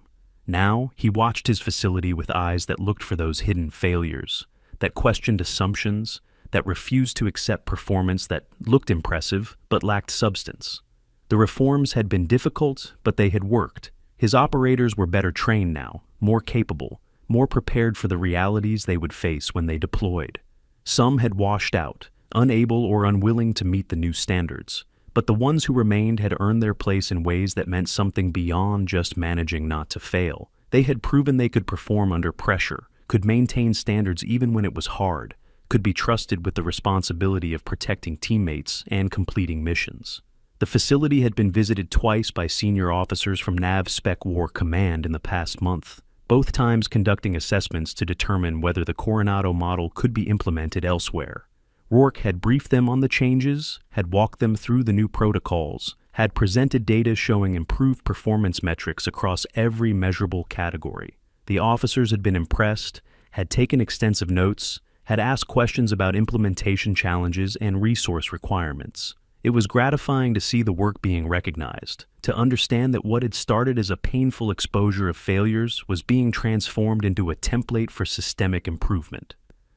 Now, he watched his facility with eyes that looked for those hidden failures, that questioned assumptions, that refused to accept performance that looked impressive but lacked substance. The reforms had been difficult, but they had worked. His operators were better trained now, more capable, more prepared for the realities they would face when they deployed. Some had washed out, unable or unwilling to meet the new standards, but the ones who remained had earned their place in ways that meant something beyond just managing not to fail. They had proven they could perform under pressure, could maintain standards even when it was hard, could be trusted with the responsibility of protecting teammates and completing missions. The facility had been visited twice by senior officers from NAV Spec War Command in the past month, both times conducting assessments to determine whether the Coronado model could be implemented elsewhere. Rourke had briefed them on the changes, had walked them through the new protocols, had presented data showing improved performance metrics across every measurable category. The officers had been impressed, had taken extensive notes, had asked questions about implementation challenges and resource requirements. It was gratifying to see the work being recognized, to understand that what had started as a painful exposure of failures was being transformed into a template for systemic improvement.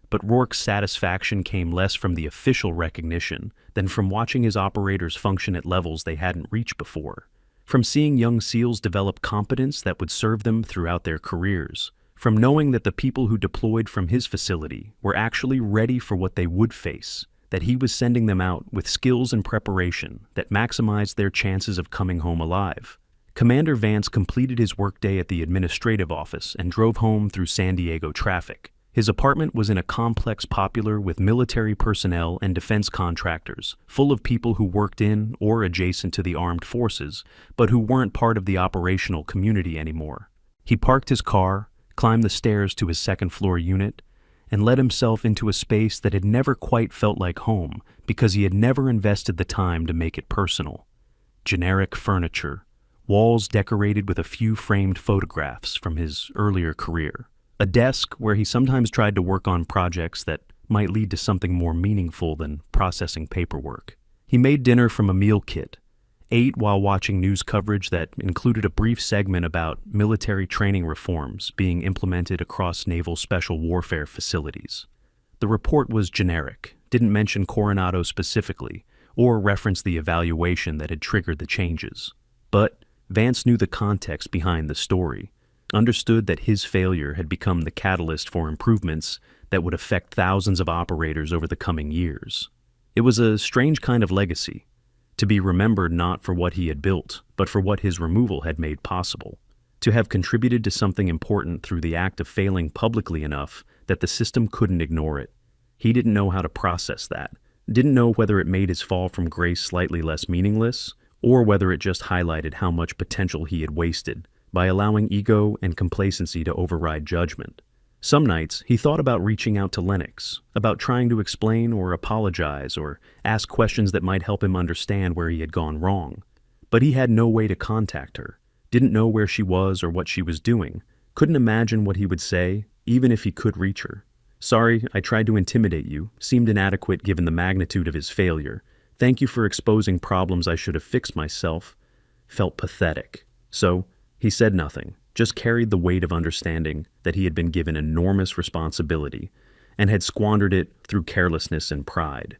But Rourke's satisfaction came less from the official recognition than from watching his operators function at levels they hadn't reached before, from seeing young SEALs develop competence that would serve them throughout their careers, from knowing that the people who deployed from his facility were actually ready for what they would face, that he was sending them out with skills and preparation that maximized their chances of coming home alive. Commander Vance completed his workday at the administrative office and drove home through San Diego traffic. His apartment was in a complex popular with military personnel and defense contractors, full of people who worked in or adjacent to the armed forces, but who weren't part of the operational community anymore. He parked his car, climbed the stairs to his second-floor unit, and let himself into a space that had never quite felt like home because he had never invested the time to make it personal. Generic furniture, walls decorated with a few framed photographs from his earlier career, a desk where he sometimes tried to work on projects that might lead to something more meaningful than processing paperwork. He made dinner from a meal kit, ate while watching news coverage that included a brief segment about military training reforms being implemented across naval special warfare facilities. The report was generic, didn't mention Coronado specifically, or reference the evaluation that had triggered the changes. But Vance knew the context behind the story, understood that his failure had become the catalyst for improvements that would affect thousands of operators over the coming years. It was a strange kind of legacy, to be remembered not for what he had built, but for what his removal had made possible. To have contributed to something important through the act of failing publicly enough that the system couldn't ignore it. He didn't know how to process that, didn't know whether it made his fall from grace slightly less meaningless, or whether it just highlighted how much potential he had wasted by allowing ego and complacency to override judgment. Some nights, he thought about reaching out to Lennox, about trying to explain or apologize or ask questions that might help him understand where he had gone wrong. But he had no way to contact her, didn't know where she was or what she was doing, couldn't imagine what he would say, even if he could reach her. "Sorry, I tried to intimidate you, seemed inadequate given the magnitude of his failure. Thank you for exposing problems I should have fixed myself." Felt pathetic. So, he said nothing, just carried the weight of understanding that he had been given enormous responsibility and had squandered it through carelessness and pride.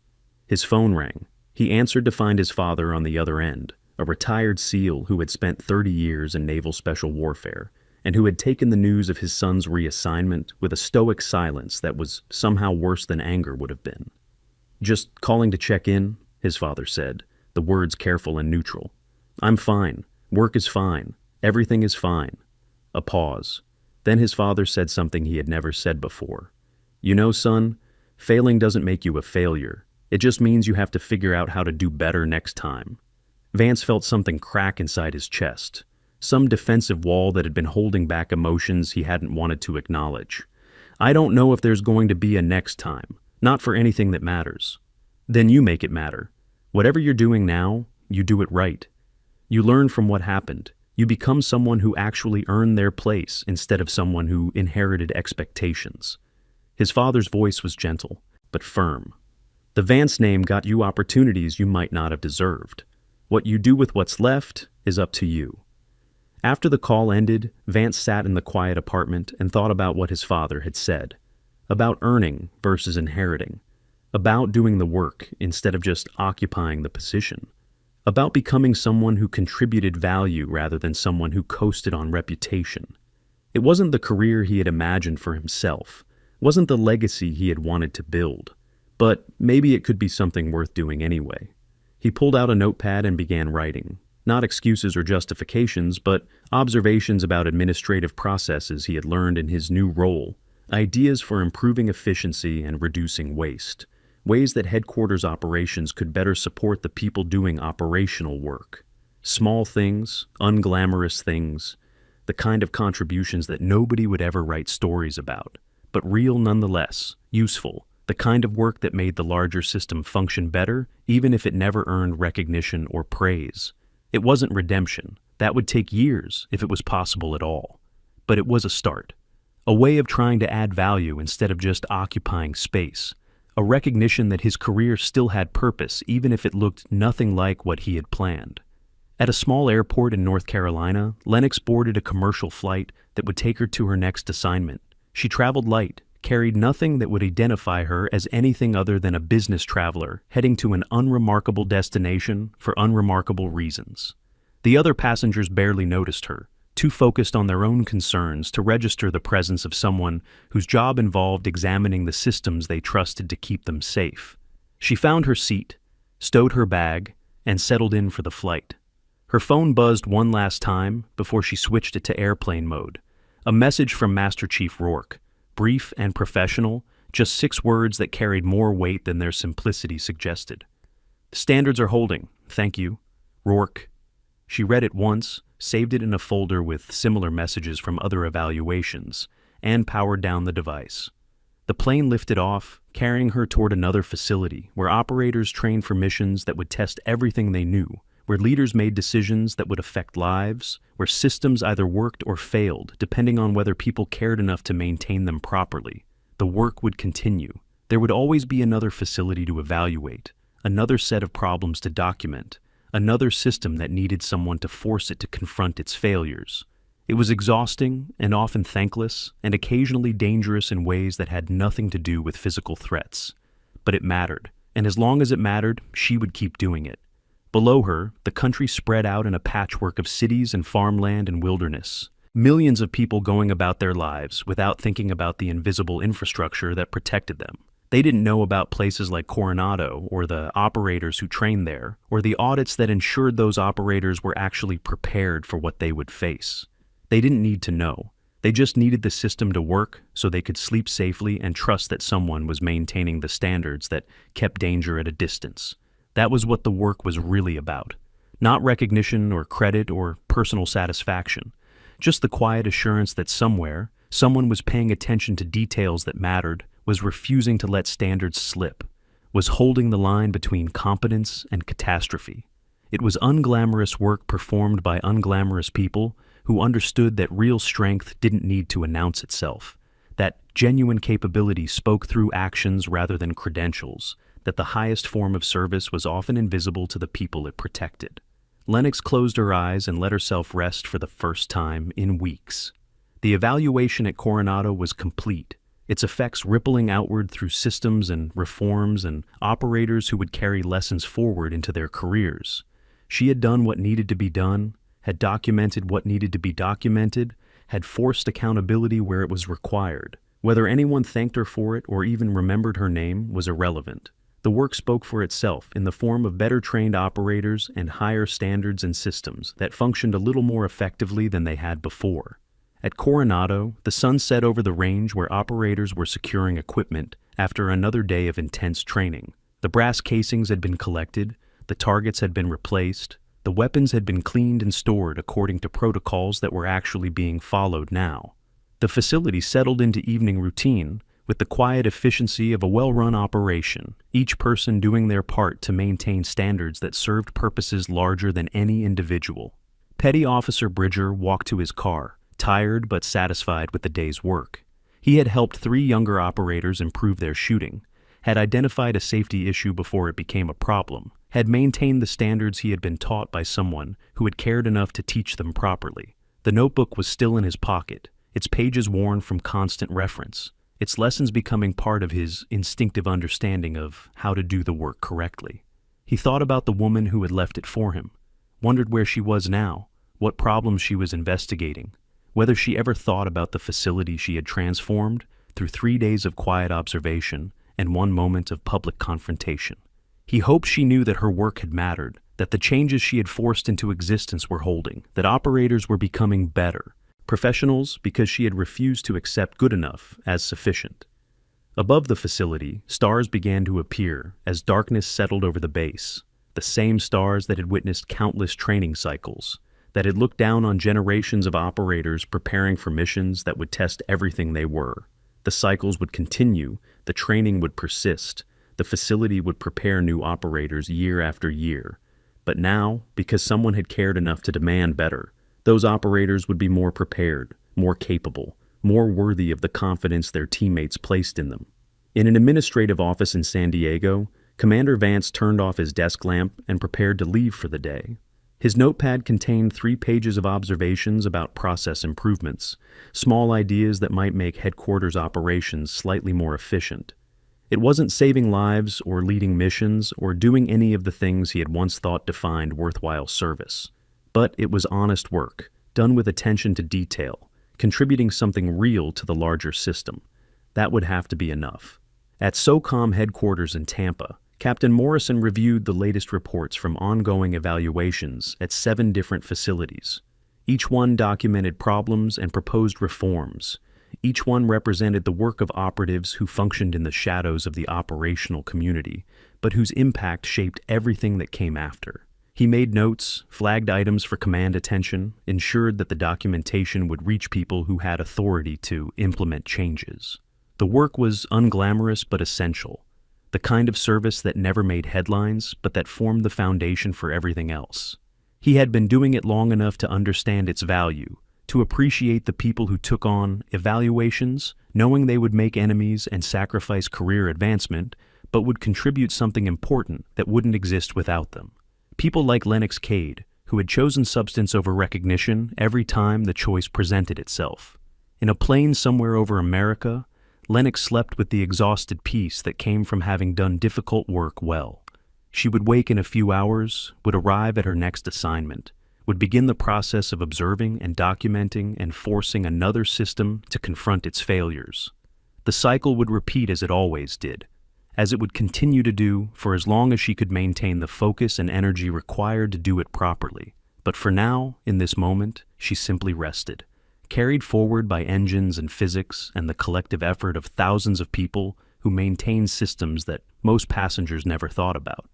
His phone rang. He answered to find his father on the other end, a retired SEAL who had spent 30 years in naval special warfare, and who had taken the news of his son's reassignment with a stoic silence that was somehow worse than anger would have been. "Just calling to check in," his father said, the words careful and neutral. "I'm fine. Work is fine. Everything is fine." A pause. Then his father said something he had never said before. "You know, son, failing doesn't make you a failure. It just means you have to figure out how to do better next time." Vance felt something crack inside his chest, some defensive wall that had been holding back emotions he hadn't wanted to acknowledge. "I don't know if there's going to be a next time, not for anything that matters." "Then you make it matter. Whatever you're doing now, you do it right. You learn from what happened. You become someone who actually earned their place instead of someone who inherited expectations." His father's voice was gentle, but firm. "The Vance name got you opportunities you might not have deserved. What you do with what's left is up to you." After the call ended, Vance sat in the quiet apartment and thought about what his father had said. About earning versus inheriting. About doing the work instead of just occupying the position. About becoming someone who contributed value rather than someone who coasted on reputation. It wasn't the career he had imagined for himself, wasn't the legacy he had wanted to build, but maybe it could be something worth doing anyway. He pulled out a notepad and began writing, not excuses or justifications, but observations about administrative processes he had learned in his new role, ideas for improving efficiency and reducing waste, ways that headquarters operations could better support the people doing operational work. Small things, unglamorous things, the kind of contributions that nobody would ever write stories about, but real nonetheless, useful, the kind of work that made the larger system function better, even if it never earned recognition or praise. It wasn't redemption. That would take years, if it was possible at all. But it was a start. A way of trying to add value instead of just occupying space. A recognition that his career still had purpose, even if it looked nothing like what he had planned. At a small airport in North Carolina, Lennox boarded a commercial flight that would take her to her next assignment. She traveled light, carried nothing that would identify her as anything other than a business traveler heading to an unremarkable destination for unremarkable reasons. The other passengers barely noticed her, too focused on their own concerns to register the presence of someone whose job involved examining the systems they trusted to keep them safe. She found her seat, stowed her bag, and settled in for the flight. Her phone buzzed one last time before she switched it to airplane mode. A message from Master Chief Rourke, brief and professional, just 6 words that carried more weight than their simplicity suggested. "Standards are holding, thank you. Rourke." She read it once, saved it in a folder with similar messages from other evaluations, and powered down the device. The plane lifted off, carrying her toward another facility where operators trained for missions that would test everything they knew, where leaders made decisions that would affect lives, where systems either worked or failed, depending on whether people cared enough to maintain them properly. The work would continue. There would always be another facility to evaluate, another set of problems to document, another system that needed someone to force it to confront its failures. It was exhausting and often thankless, and occasionally dangerous in ways that had nothing to do with physical threats. But it mattered, and as long as it mattered, she would keep doing it. Below her, the country spread out in a patchwork of cities and farmland and wilderness. Millions of people going about their lives without thinking about the invisible infrastructure that protected them. They didn't know about places like Coronado or the operators who trained there, or the audits that ensured those operators were actually prepared for what they would face. They didn't need to know. They just needed the system to work so they could sleep safely and trust that someone was maintaining the standards that kept danger at a distance. That was what the work was really about. Not recognition or credit or personal satisfaction. Just the quiet assurance that somewhere, someone was paying attention to details that mattered, was refusing to let standards slip, was holding the line between competence and catastrophe. It was unglamorous work performed by unglamorous people who understood that real strength didn't need to announce itself, That genuine capability spoke through actions rather than credentials, that the highest form of service was often invisible to the people it protected. Lennox closed her eyes and let herself rest for the first time in weeks. The evaluation at Coronado was complete, its effects rippling outward through systems and reforms and operators who would carry lessons forward into their careers. She had done what needed to be done, had documented what needed to be documented, had forced accountability where it was required. Whether anyone thanked her for it or even remembered her name was irrelevant. The work spoke for itself in the form of better trained operators and higher standards and systems that functioned a little more effectively than they had before. At Coronado, the sun set over the range where operators were securing equipment after another day of intense training. The brass casings had been collected, the targets had been replaced, the weapons had been cleaned and stored according to protocols that were actually being followed now. The facility settled into evening routine, with the quiet efficiency of a well-run operation, each person doing their part to maintain standards that served purposes larger than any individual. Petty Officer Bridger walked to his car, tired but satisfied with the day's work. He had helped 3 younger operators improve their shooting, had identified a safety issue before it became a problem, had maintained the standards he had been taught by someone who had cared enough to teach them properly. The notebook was still in his pocket, its pages worn from constant reference, its lessons becoming part of his instinctive understanding of how to do the work correctly. He thought about the woman who had left it for him, wondered where she was now, what problems she was investigating, whether she ever thought about the facility she had transformed through 3 days of quiet observation and 1 moment of public confrontation. He hoped she knew that her work had mattered, that the changes she had forced into existence were holding, that operators were becoming better, professionals because she had refused to accept good enough as sufficient. Above the facility, stars began to appear as darkness settled over the base, the same stars that had witnessed countless training cycles, that had looked down on generations of operators preparing for missions that would test everything they were. The cycles would continue, the training would persist, the facility would prepare new operators year after year. But now, because someone had cared enough to demand better, those operators would be more prepared, more capable, more worthy of the confidence their teammates placed in them. In an administrative office in San Diego, Commander Vance turned off his desk lamp and prepared to leave for the day. His notepad contained 3 pages of observations about process improvements, small ideas that might make headquarters operations slightly more efficient. It wasn't saving lives or leading missions or doing any of the things he had once thought defined worthwhile service. But it was honest work, done with attention to detail, contributing something real to the larger system. That would have to be enough. At SOCOM headquarters in Tampa, Captain Morrison reviewed the latest reports from ongoing evaluations at 7 different facilities. Each one documented problems and proposed reforms. Each one represented the work of operatives who functioned in the shadows of the operational community, but whose impact shaped everything that came after. He made notes, flagged items for command attention, ensured that the documentation would reach people who had authority to implement changes. The work was unglamorous but essential, the kind of service that never made headlines but that formed the foundation for everything else. He had been doing it long enough to understand its value, to appreciate the people who took on evaluations, knowing they would make enemies and sacrifice career advancement, but would contribute something important that wouldn't exist without them. People like Lennox Cade, who had chosen substance over recognition every time the choice presented itself. In a plane somewhere over America, Lennox slept with the exhausted peace that came from having done difficult work well. She would wake in a few hours, would arrive at her next assignment, would begin the process of observing and documenting and forcing another system to confront its failures. The cycle would repeat as it always did, as it would continue to do for as long as she could maintain the focus and energy required to do it properly. But for now, in this moment, she simply rested, carried forward by engines and physics and the collective effort of thousands of people who maintained systems that most passengers never thought about.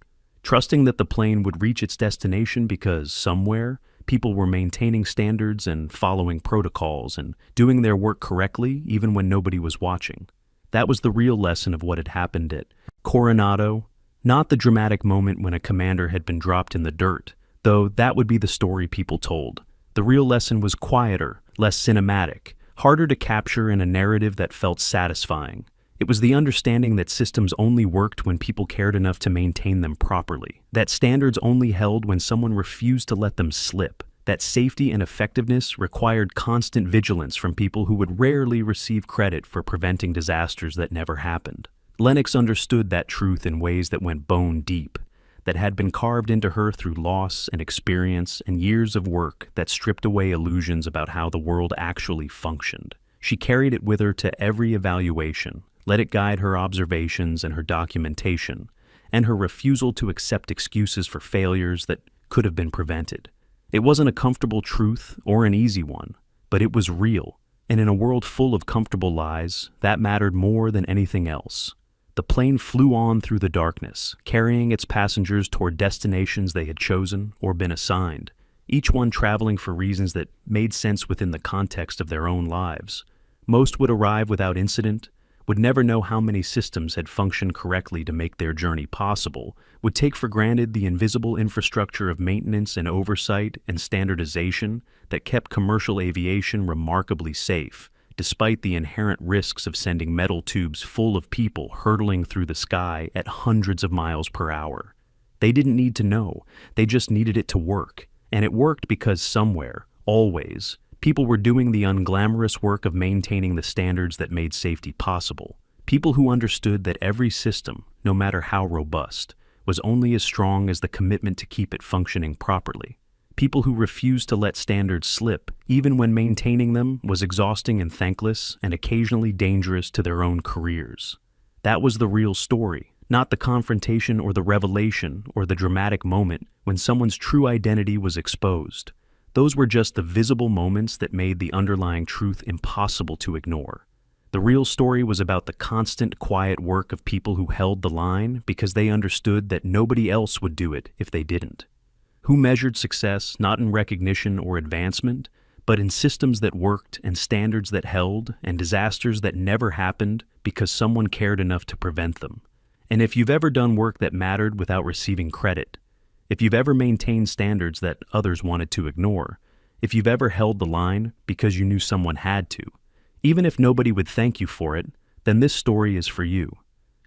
Trusting that the plane would reach its destination because somewhere, people were maintaining standards and following protocols and doing their work correctly even when nobody was watching. That was the real lesson of what had happened at Coronado, not the dramatic moment when a commander had been dropped in the dirt, though that would be the story people told. The real lesson was quieter, less cinematic, harder to capture in a narrative that felt satisfying. It was the understanding that systems only worked when people cared enough to maintain them properly, that standards only held when someone refused to let them slip, that safety and effectiveness required constant vigilance from people who would rarely receive credit for preventing disasters that never happened. Lennox understood that truth in ways that went bone deep, that had been carved into her through loss and experience and years of work that stripped away illusions about how the world actually functioned. She carried it with her to every evaluation, let it guide her observations and her documentation, and her refusal to accept excuses for failures that could have been prevented. It wasn't a comfortable truth or an easy one, but it was real, and in a world full of comfortable lies, that mattered more than anything else. The plane flew on through the darkness, carrying its passengers toward destinations they had chosen or been assigned, each one traveling for reasons that made sense within the context of their own lives. Most would arrive without incident, would never know how many systems had functioned correctly to make their journey possible, would take for granted the invisible infrastructure of maintenance and oversight and standardization that kept commercial aviation remarkably safe, despite the inherent risks of sending metal tubes full of people hurtling through the sky at hundreds of miles per hour. They didn't need to know, they just needed it to work, and it worked because somewhere, always, people were doing the unglamorous work of maintaining the standards that made safety possible. People who understood that every system, no matter how robust, was only as strong as the commitment to keep it functioning properly. People who refused to let standards slip, even when maintaining them was exhausting and thankless and occasionally dangerous to their own careers. That was the real story, not the confrontation or the revelation or the dramatic moment when someone's true identity was exposed. Those were just the visible moments that made the underlying truth impossible to ignore. The real story was about the constant, quiet work of people who held the line because they understood that nobody else would do it if they didn't. Who measured success not in recognition or advancement, but in systems that worked and standards that held and disasters that never happened because someone cared enough to prevent them. And if you've ever done work that mattered without receiving credit, if you've ever maintained standards that others wanted to ignore, if you've ever held the line because you knew someone had to, even if nobody would thank you for it, then this story is for you.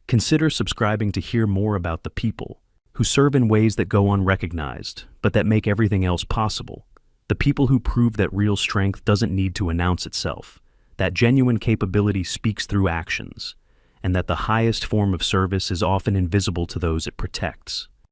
Consider subscribing to hear more about the people who serve in ways that go unrecognized, but that make everything else possible. The people who prove that real strength doesn't need to announce itself, that genuine capability speaks through actions, and that the highest form of service is often invisible to those it protects.